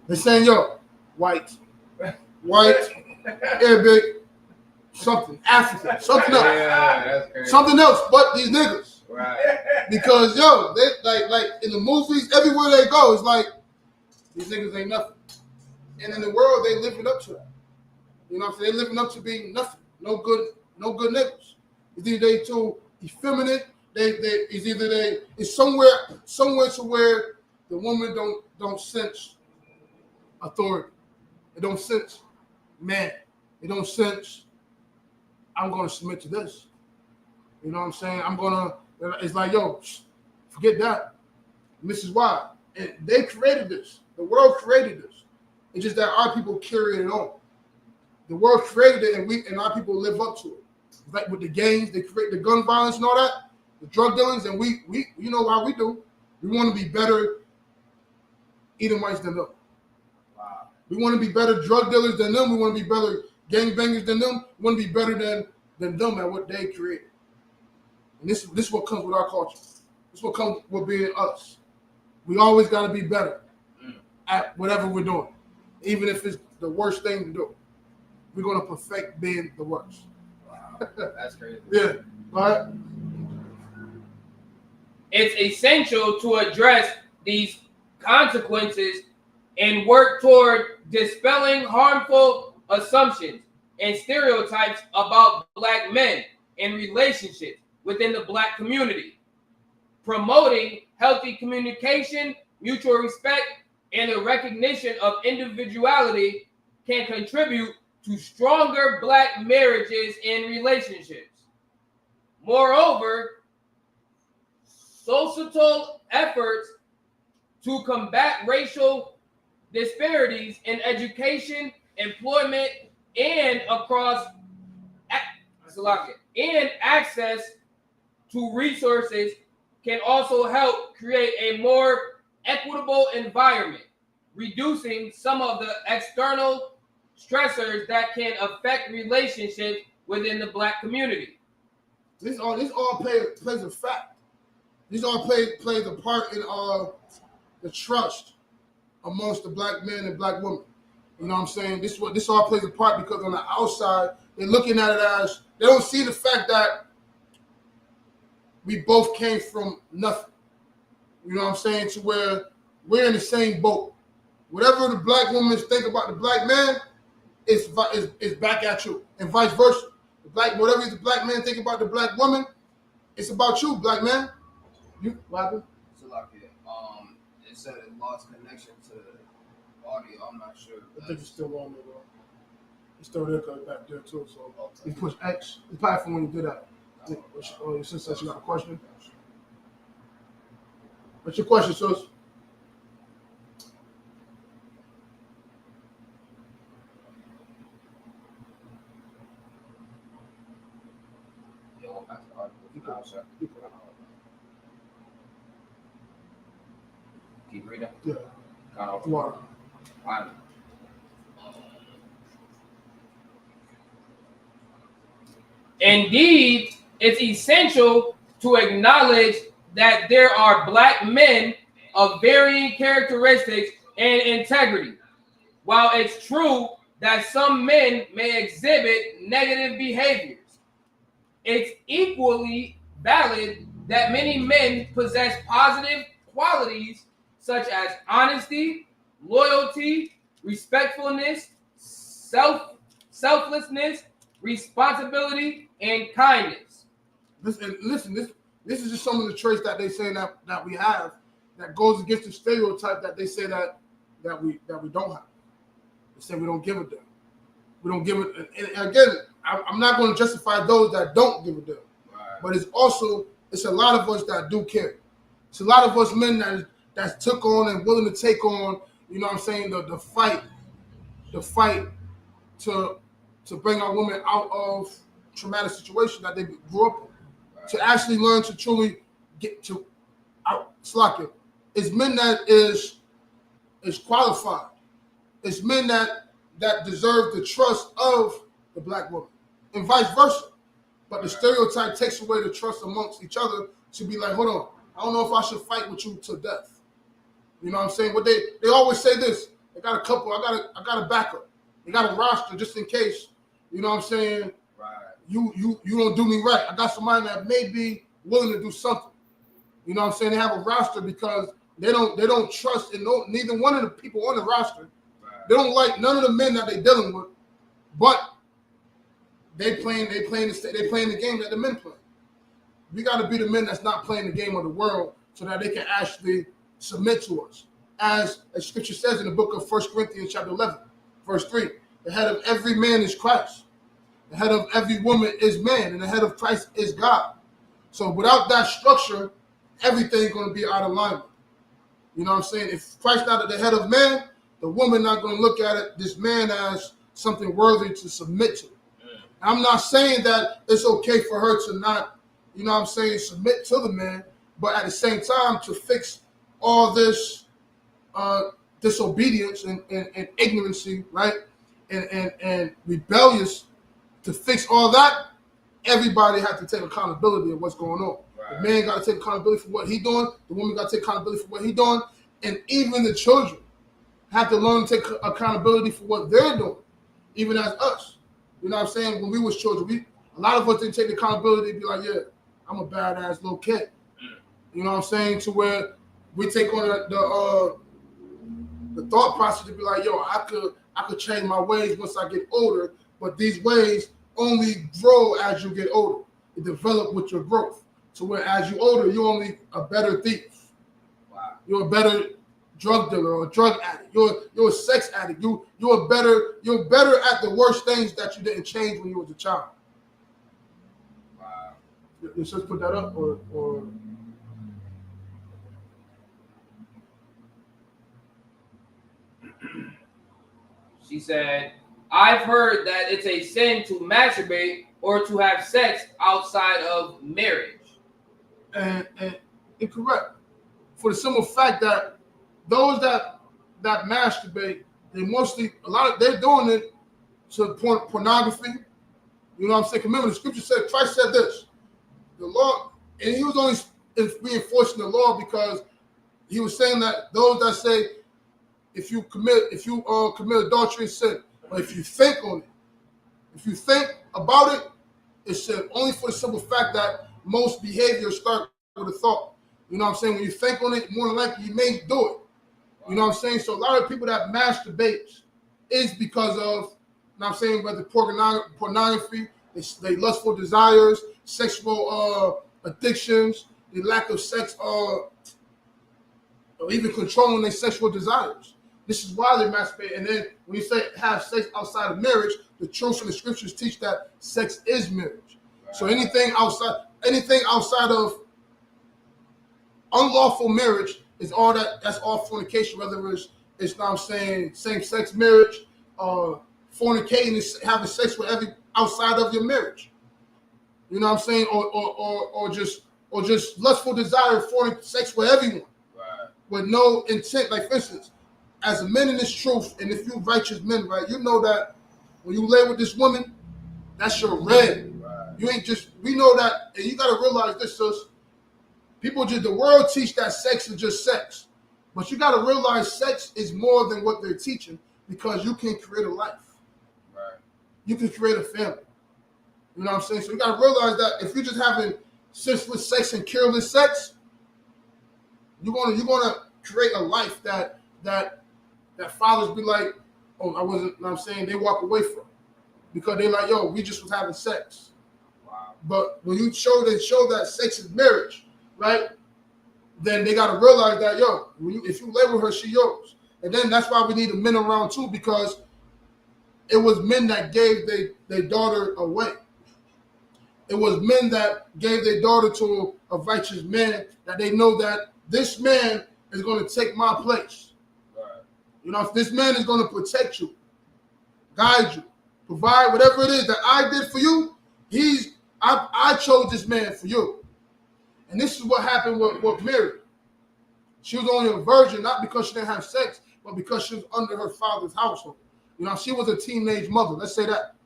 They're saying, yo, white, Arabic, something, African, something else. Yeah, that's crazy. Something else but these niggas. Right. Because, yo, they like in the movies, everywhere they go, it's like, these niggas ain't nothing. And in the world, they living up to that. You know what I'm saying? They living up to being nothing. No good niggas. It's either they too effeminate, it's somewhere to where the woman don't sense authority. It don't sense man. It don't sense I'm gonna submit to this. You know what I'm saying? It's like, yo, forget that. And this is why. And they created this. The world created this. It's just that our people carry it on. The world created it, and our people live up to it. It's like with the gangs, they create the gun violence and all that, the drug dealings, and we you know how we do. We want to be better Edomites than them. Wow. We want to be better drug dealers than them. We want to be better gangbangers than them. We want to be better than them at what they created. And this is what comes with our culture. This is what comes with being us. We always got to be better at whatever we're doing, even if it's the worst thing to do. We're going to perfect being the worst. Wow, that's crazy. Yeah, but it's essential to address these consequences and work toward dispelling harmful assumptions and stereotypes about Black men and relationships within the Black community. Promoting healthy communication, mutual respect, and the recognition of individuality can contribute to stronger Black marriages and relationships. Moreover, societal efforts to combat racial disparities in education, employment, and and access to resources can also help create a more equitable environment, reducing some of the external stressors that can affect relationships within the Black community. This all plays a fact. These all plays a part in the trust amongst the Black men and Black women. You know what I'm saying? This all plays a part because on the outside they're looking at it as they don't see the fact that we both came from nothing. You know what I'm saying? To where we're in the same boat. Whatever the Black women think about the Black man, is back at you, and vice versa. Whatever the Black man think about the Black woman, it's about you, Black man. You, Black. So like it said it lost connection to the audio. I'm not sure. I think it's still on there, bro. It's still there back there too. So you push X. It's probably from when you did that. Your sister said you got a question. What's your question, sis? Keep reading. Yeah. Water. Indeed, it's essential to acknowledge that there are Black men of varying characteristics and integrity. While it's true that some men may exhibit negative behaviors, it's equally valid that many men possess positive qualities such as honesty, loyalty, respectfulness, selflessness, responsibility, and kindness. This is just some of the traits that they say that we have that goes against the stereotype that they say that we don't have. They say we don't give a damn. We don't give it. And again, I'm not going to justify those that don't give a damn. Right. But it's a lot of us that do care. It's a lot of us men that took on and willing to take on, you know what I'm saying, the fight to bring our women out of traumatic situation that they grew up in. Right. To actually learn to truly get to out slack it. It's men that is qualified. It's men that deserve the trust of the Black woman, and vice versa. But the stereotype takes away the trust amongst each other to be like, hold on, I don't know if I should fight with you to death. You know what I'm saying? But they always say this. They got a couple. I got a backup. They got a roster just in case. You know what I'm saying? Right. You don't do me right. I got somebody that may be willing to do something. You know what I'm saying? They have a roster because they don't trust in neither one of the people on the roster. Right. They don't like none of the men that they're dealing with, but they playing the game that the men play. We got to be the men that's not playing the game of the world so that they can actually submit to us. As scripture says in the book of 1 Corinthians chapter 11, verse 3, the head of every man is Christ. The head of every woman is man, and the head of Christ is God. So without that structure, everything's going to be out of alignment. You know what I'm saying? If Christ not at the head of man, the woman not going to look at this man as something worthy to submit to. I'm not saying that it's okay for her to not, you know what I'm saying, submit to the man, but at the same time to fix all this disobedience and ignorancy, right? And rebellious, to fix all that, everybody has to take accountability of what's going on. Right. The man got to take accountability for what he's doing. The woman got to take accountability for what he's doing. And even the children have to learn to take accountability for what they're doing, even as us. You know what I'm saying? When we was children, a lot of us didn't take accountability and be like, yeah, I'm a badass little kid. You know what I'm saying? To where we take on the thought process to be like, yo, I could change my ways once I get older, but these ways only grow as you get older. It develop with your growth. So where as you older, you're only a better thief. Wow. You're a better drug dealer or a drug addict. You're a sex addict. You're better at the worst things that you didn't change when you was a child. Wow. Let's just put that up or She said, I've heard that it's a sin to masturbate or to have sex outside of marriage. And incorrect. For the simple fact that those that masturbate, they're doing it to pornography. You know what I'm saying? Remember, the scripture said, Christ said this. The law, and he was only reinforcing the law because he was saying that those that say if you commit adultery, it's sin. But if you think on it, if you think about it, it's sin. Only for the simple fact that most behaviors start with a thought. You know what I'm saying? When you think on it, more than likely you may do it. You know what I'm saying? So a lot of people that masturbate is because of, you know what I'm saying, whether pornography, they lustful desires, sexual addictions, the lack of sex, or even controlling their sexual desires. This is why they masturbate. And then when you say have sex outside of marriage, the truth in the scriptures teach that sex is marriage. So anything outside of unlawful marriage is that's all fornication, whether it's you know what I'm saying, same-sex marriage, fornicating is having sex with every outside of your marriage. You know what I'm saying? Or just lustful desire for sex with everyone. Right. With no intent. Like for instance, as a man in this truth, and if you righteous men, right, you know that when you lay with this woman, that's your red. Right. You ain't just, we know that, and you gotta realize this, sis. The world teach that sex is just sex. But you gotta realize sex is more than what they're teaching, because you can create a life. Right. You can create a family. You know what I'm saying? So you gotta realize that if you're just having senseless sex and careless sex, you're gonna create a life that fathers be like, oh, I wasn't, you know what I'm saying, they walk away from. Because they're like, yo, we just was having sex. Wow. But when you show that sex is marriage, right? Then they gotta realize that, yo, if you lay with her, she yours. And then that's why we need the men around too, because it was men that gave their daughter away. It was men that gave their daughter to a righteous man, that they know that this man is going to take my place. Right. You know, if this man is going to protect you, guide you, provide whatever it is that I did for you, I chose this man for you. And this is what happened with Mary. She was only a virgin, not because she didn't have sex, but because she was under her father's household. You know, she was a teenage mother, let's say that,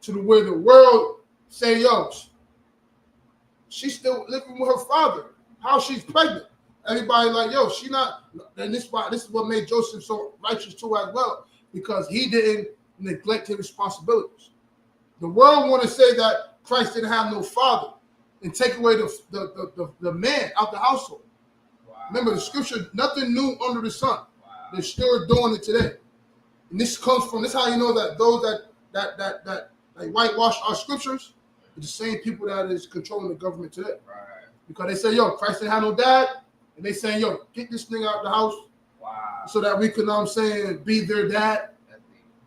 to the way the world say, yo, she's still living with her father. How she's pregnant. Everybody like, yo, she not, and this is what made Joseph so righteous too as well, because he didn't neglect his responsibilities. The world want to say that Christ didn't have no father and take away the man out the household. Wow. Remember the scripture, nothing new under the sun. Wow. They're still doing it today. And this is how you know that those that whitewash our scriptures are the same people that is controlling the government today. Right. Because they say, yo, Christ didn't have no dad. And they saying, yo, get this thing out of the house. Wow. So that we can, know what I'm saying, be their dad.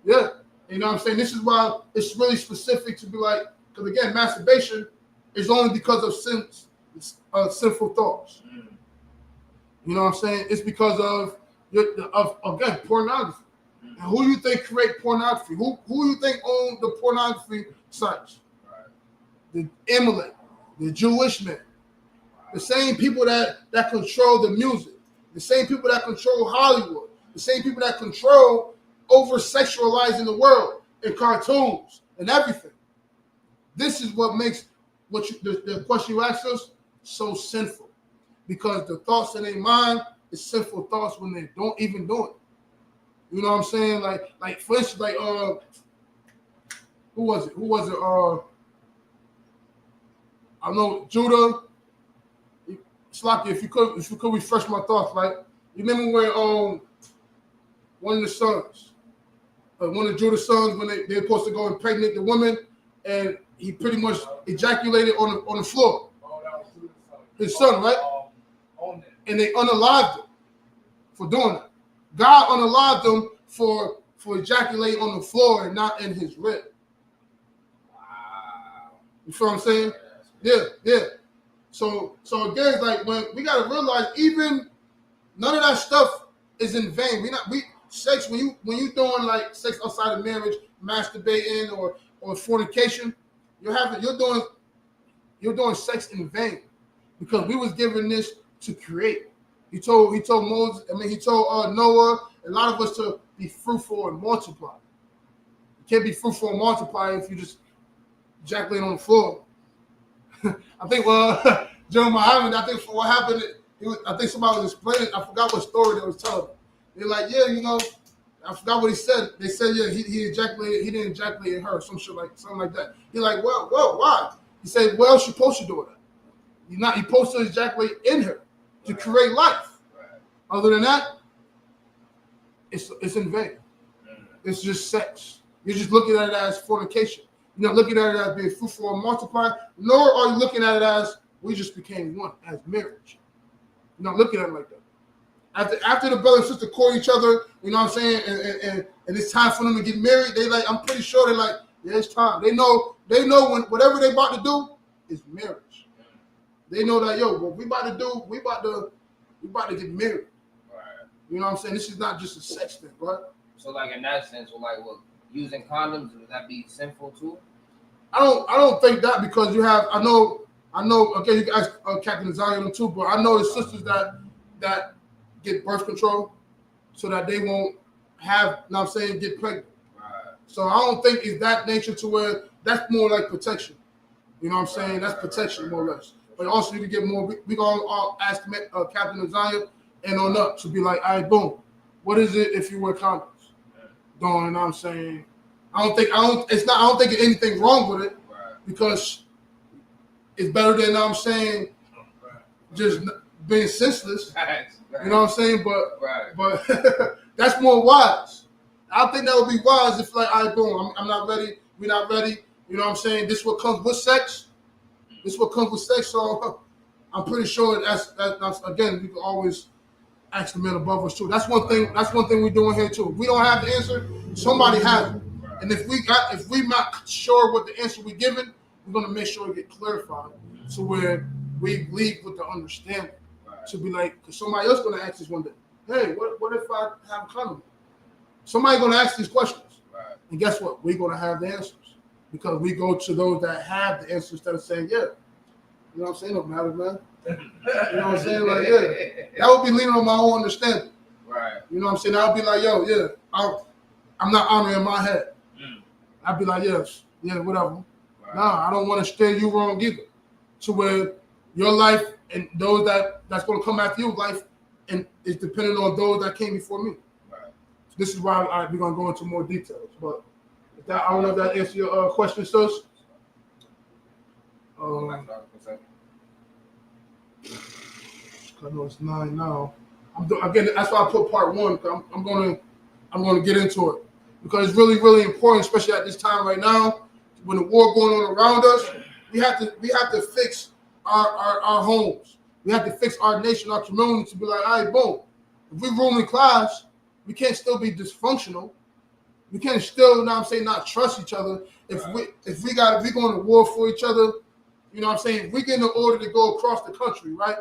Yeah. You know what I'm saying? This is why it's really specific to be like, because again, masturbation is only because of sinful thoughts. Mm. You know what I'm saying? It's because of again, pornography. Mm. And who you think create pornography? Who you think own the pornography sites? Right. The Amalek, the Jewish men. The same people that control the music, the same people that control Hollywood, the same people that control over-sexualizing the world in cartoons and everything. This is what makes the question you asked us so sinful, because the thoughts in their mind is sinful thoughts when they don't even do it. You know what I'm saying? Like for instance, like who was it? I know Judah. Sloppy, if you could refresh my thoughts, right? You remember when one of the sons, one of Judah's sons, when they're supposed to go impregnate the woman, and he pretty much ejaculated on the floor. His son, right? And they unalived him for doing that. God unalived him for ejaculating on the floor and not in his rib. You feel what I'm saying? Yeah. So again, it's like when we gotta realize even none of that stuff is in vain. Sex when you doing like sex outside of marriage, masturbating or fornication, you're doing sex in vain because we was given this to create. He told Moses, he told Noah, a lot of us to be fruitful and multiply. You can't be fruitful and multiply if you just ejaculate on the floor. I think Joe Muhammad, I think for what happened, I think somebody was explaining, I forgot what story they was telling. They're like, yeah, I forgot what he said. They said, yeah, he ejaculated, he didn't ejaculate in her, something like that. He's like, well, why? He said, well, she's supposed to do that. You're supposed to ejaculate in her to create life. Other than that, it's in vain. It's just sex. You're just looking at it as fornication. You're not looking at it as being fruitful and multiplying, nor are you looking at it as we just became one, as marriage. You're not looking at it like that. After the brother and sister court each other, you know what I'm saying, and it's time for them to get married, I'm pretty sure they're like, yeah, it's time. They know when whatever they about to do is marriage. They know that, what we about to do, we about to get married. Right. You know what I'm saying? This is not just a sex thing, right? So like in that sense, using condoms, would that be sinful too? I don't think that, because you have, I know, okay, you can ask Captain Zion too, but I know the sisters that get birth control so that they won't have, get pregnant. Right. So I don't think it's that nature to where that's more like protection. You know what I'm saying? That's protection more or less. But also you can get more, we gonna all ask Captain Zion and on up to be like, all right, boom, what is it if you wear condoms? You know what I'm saying? I don't think anything wrong with it, because it's better than just being senseless. You know what I'm saying? But that's more wise. I think that would be wise if all right, boom, I'm not ready, we're not ready. You know what I'm saying? This is what comes with sex. So I'm pretty sure that's again, we can always ask the men above us too. That's one thing we're doing here too. If we don't have the answer, somebody has it. And if we're not sure what the answer we're given, we're gonna make sure it get clarified to where we leave with the understanding. To be like, because somebody else gonna ask us one day, hey, what if I have a condom? Somebody gonna ask these questions. Right. And guess what? We're gonna have the answers. Because we go to those that have the answers instead of saying, yeah. You know what I'm saying? No matter, man. You know what I'm saying? Like, yeah. That would be leaning on my own understanding. Right. You know what I'm saying? I would be like, yo, yeah, I'm not honoring my head. I'd be like, yes, yeah, whatever. Right. Nah, I don't want to steer you wrong either. To where your life and those that's going to come after your life and is dependent on those that came before me. Right. So this is why we're going to go into more details. But I don't know if that answers your question, sis. I know it's 9 now. Again, that's why I put part 1. I'm going to get into it because it's really, really important, especially at this time right now when the war going on around us. We have to fix our homes. We have to fix our nation, our community to be like, all right, boom. If we ruling class, we can't still be dysfunctional. We can't still, you know what I'm saying, not trust each other. If we going to war for each other, you know what I'm saying, if we get in order to go across the country, right?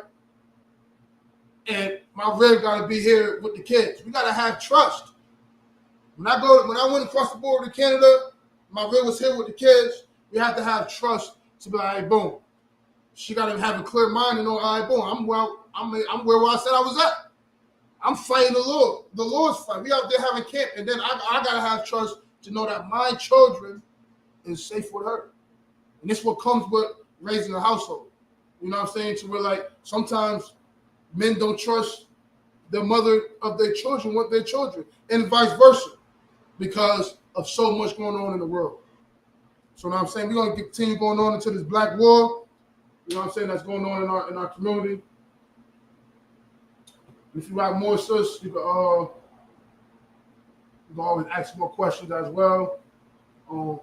And my rib got to be here with the kids. We got to have trust. When I went across the border to Canada, my rib was here with the kids. We have to have trust to be like, all right, boom. She got to have a clear mind and know, all right, boom, I'm where I said I was at. I'm fighting the Lord. The Lord's fight. We out there having camp. And then I got to have trust to know that my children is safe with her. And this is what comes with raising a household. You know what I'm saying? To where, like, sometimes men don't trust the mother of their children with their children and vice versa because of so much going on in the world. So, you know what I'm saying? We're going to continue going on into this black war. You know what I'm saying? That's going on in our community. If you have more, sis, you can You can always ask more questions as well. I'm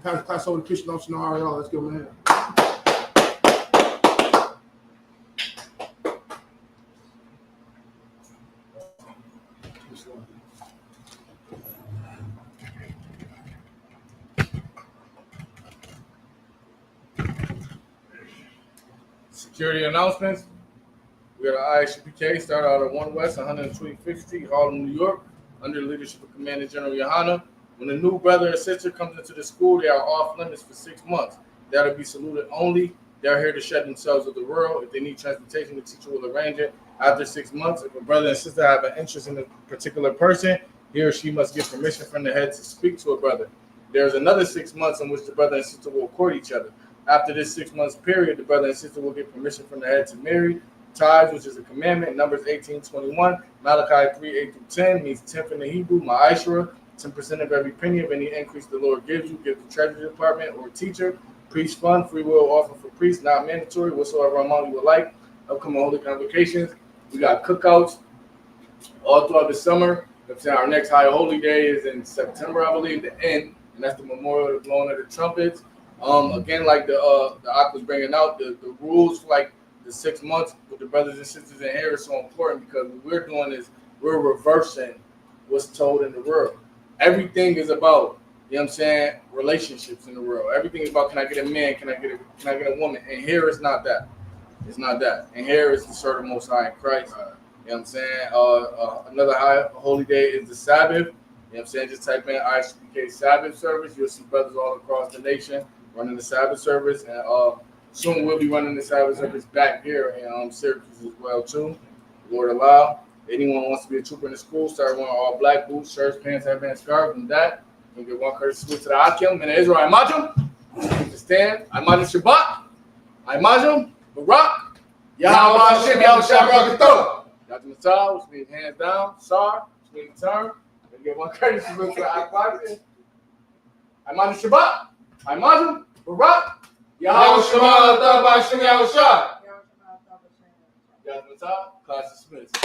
pass class over to Christian. Don't you know how y'all? Let's give him a hand. Security announcements. We got an ISUPK started out at 1 West, 125th Street, Harlem, New York, under the leadership of Commander General Yohana. When a new brother or sister comes into the school, they are off limits for 6 months. They are to be saluted only. They are here to shed themselves of the world. If they need transportation, the teacher will arrange it. After 6 months, if a brother and sister have an interest in a particular person, he or she must get permission from the head to speak to a brother. There's another 6 months in which the brother and sister will court each other. After this 6 months period, the brother and sister will get permission from the head to marry. Tithes, which is a commandment, Numbers 18:21, Malachi 3:8-10, means 10th in the Hebrew, Ma'ashra, 10% of every penny of any increase the Lord gives you, give the treasury department or teacher. Priest fund, free will offer for priests, not mandatory, whatsoever amount you would like. Upcoming holy convocations. We got cookouts all throughout the summer. Our next high holy day is in September, I believe, the end, and that's the memorial of the blowing of the trumpets. Again, like the Ak was bringing out, the rules for like the 6 months with the brothers and sisters in here is so important because what we're doing is we're reversing what's told in the world. Everything is about, you know what I'm saying, relationships in the world. Everything is about, can I get a man, can I get a woman? And here it's not that. It's not that. And here is the serve the Most High in Christ. You know what I'm saying? Another high holy day is the Sabbath. You know what I'm saying? Just type in ISPK Sabbath service. You'll see brothers all across the nation running the Sabbath service. And soon we'll be running the Sabbath service back here in Syracuse as well too. Lord allow. Anyone who wants to be a trooper in the school, start wearing all black boots, shirts, pants, headbands, scarves, and that. You can get one courtesy salute to the Akim and the Israel. Imajum. To stand. Imajum Shabbat. Imajum Barak. Yahweh Hashem Yahushua Barakatuh. Yahweh Matah, which means hands down. Sar, which means turn. You get one courtesy salute to the Akim. Imajum Shabbat. Imajum Barak. Yahweh Shema Hashem Yahushua. Yahweh Matah, class dismissed.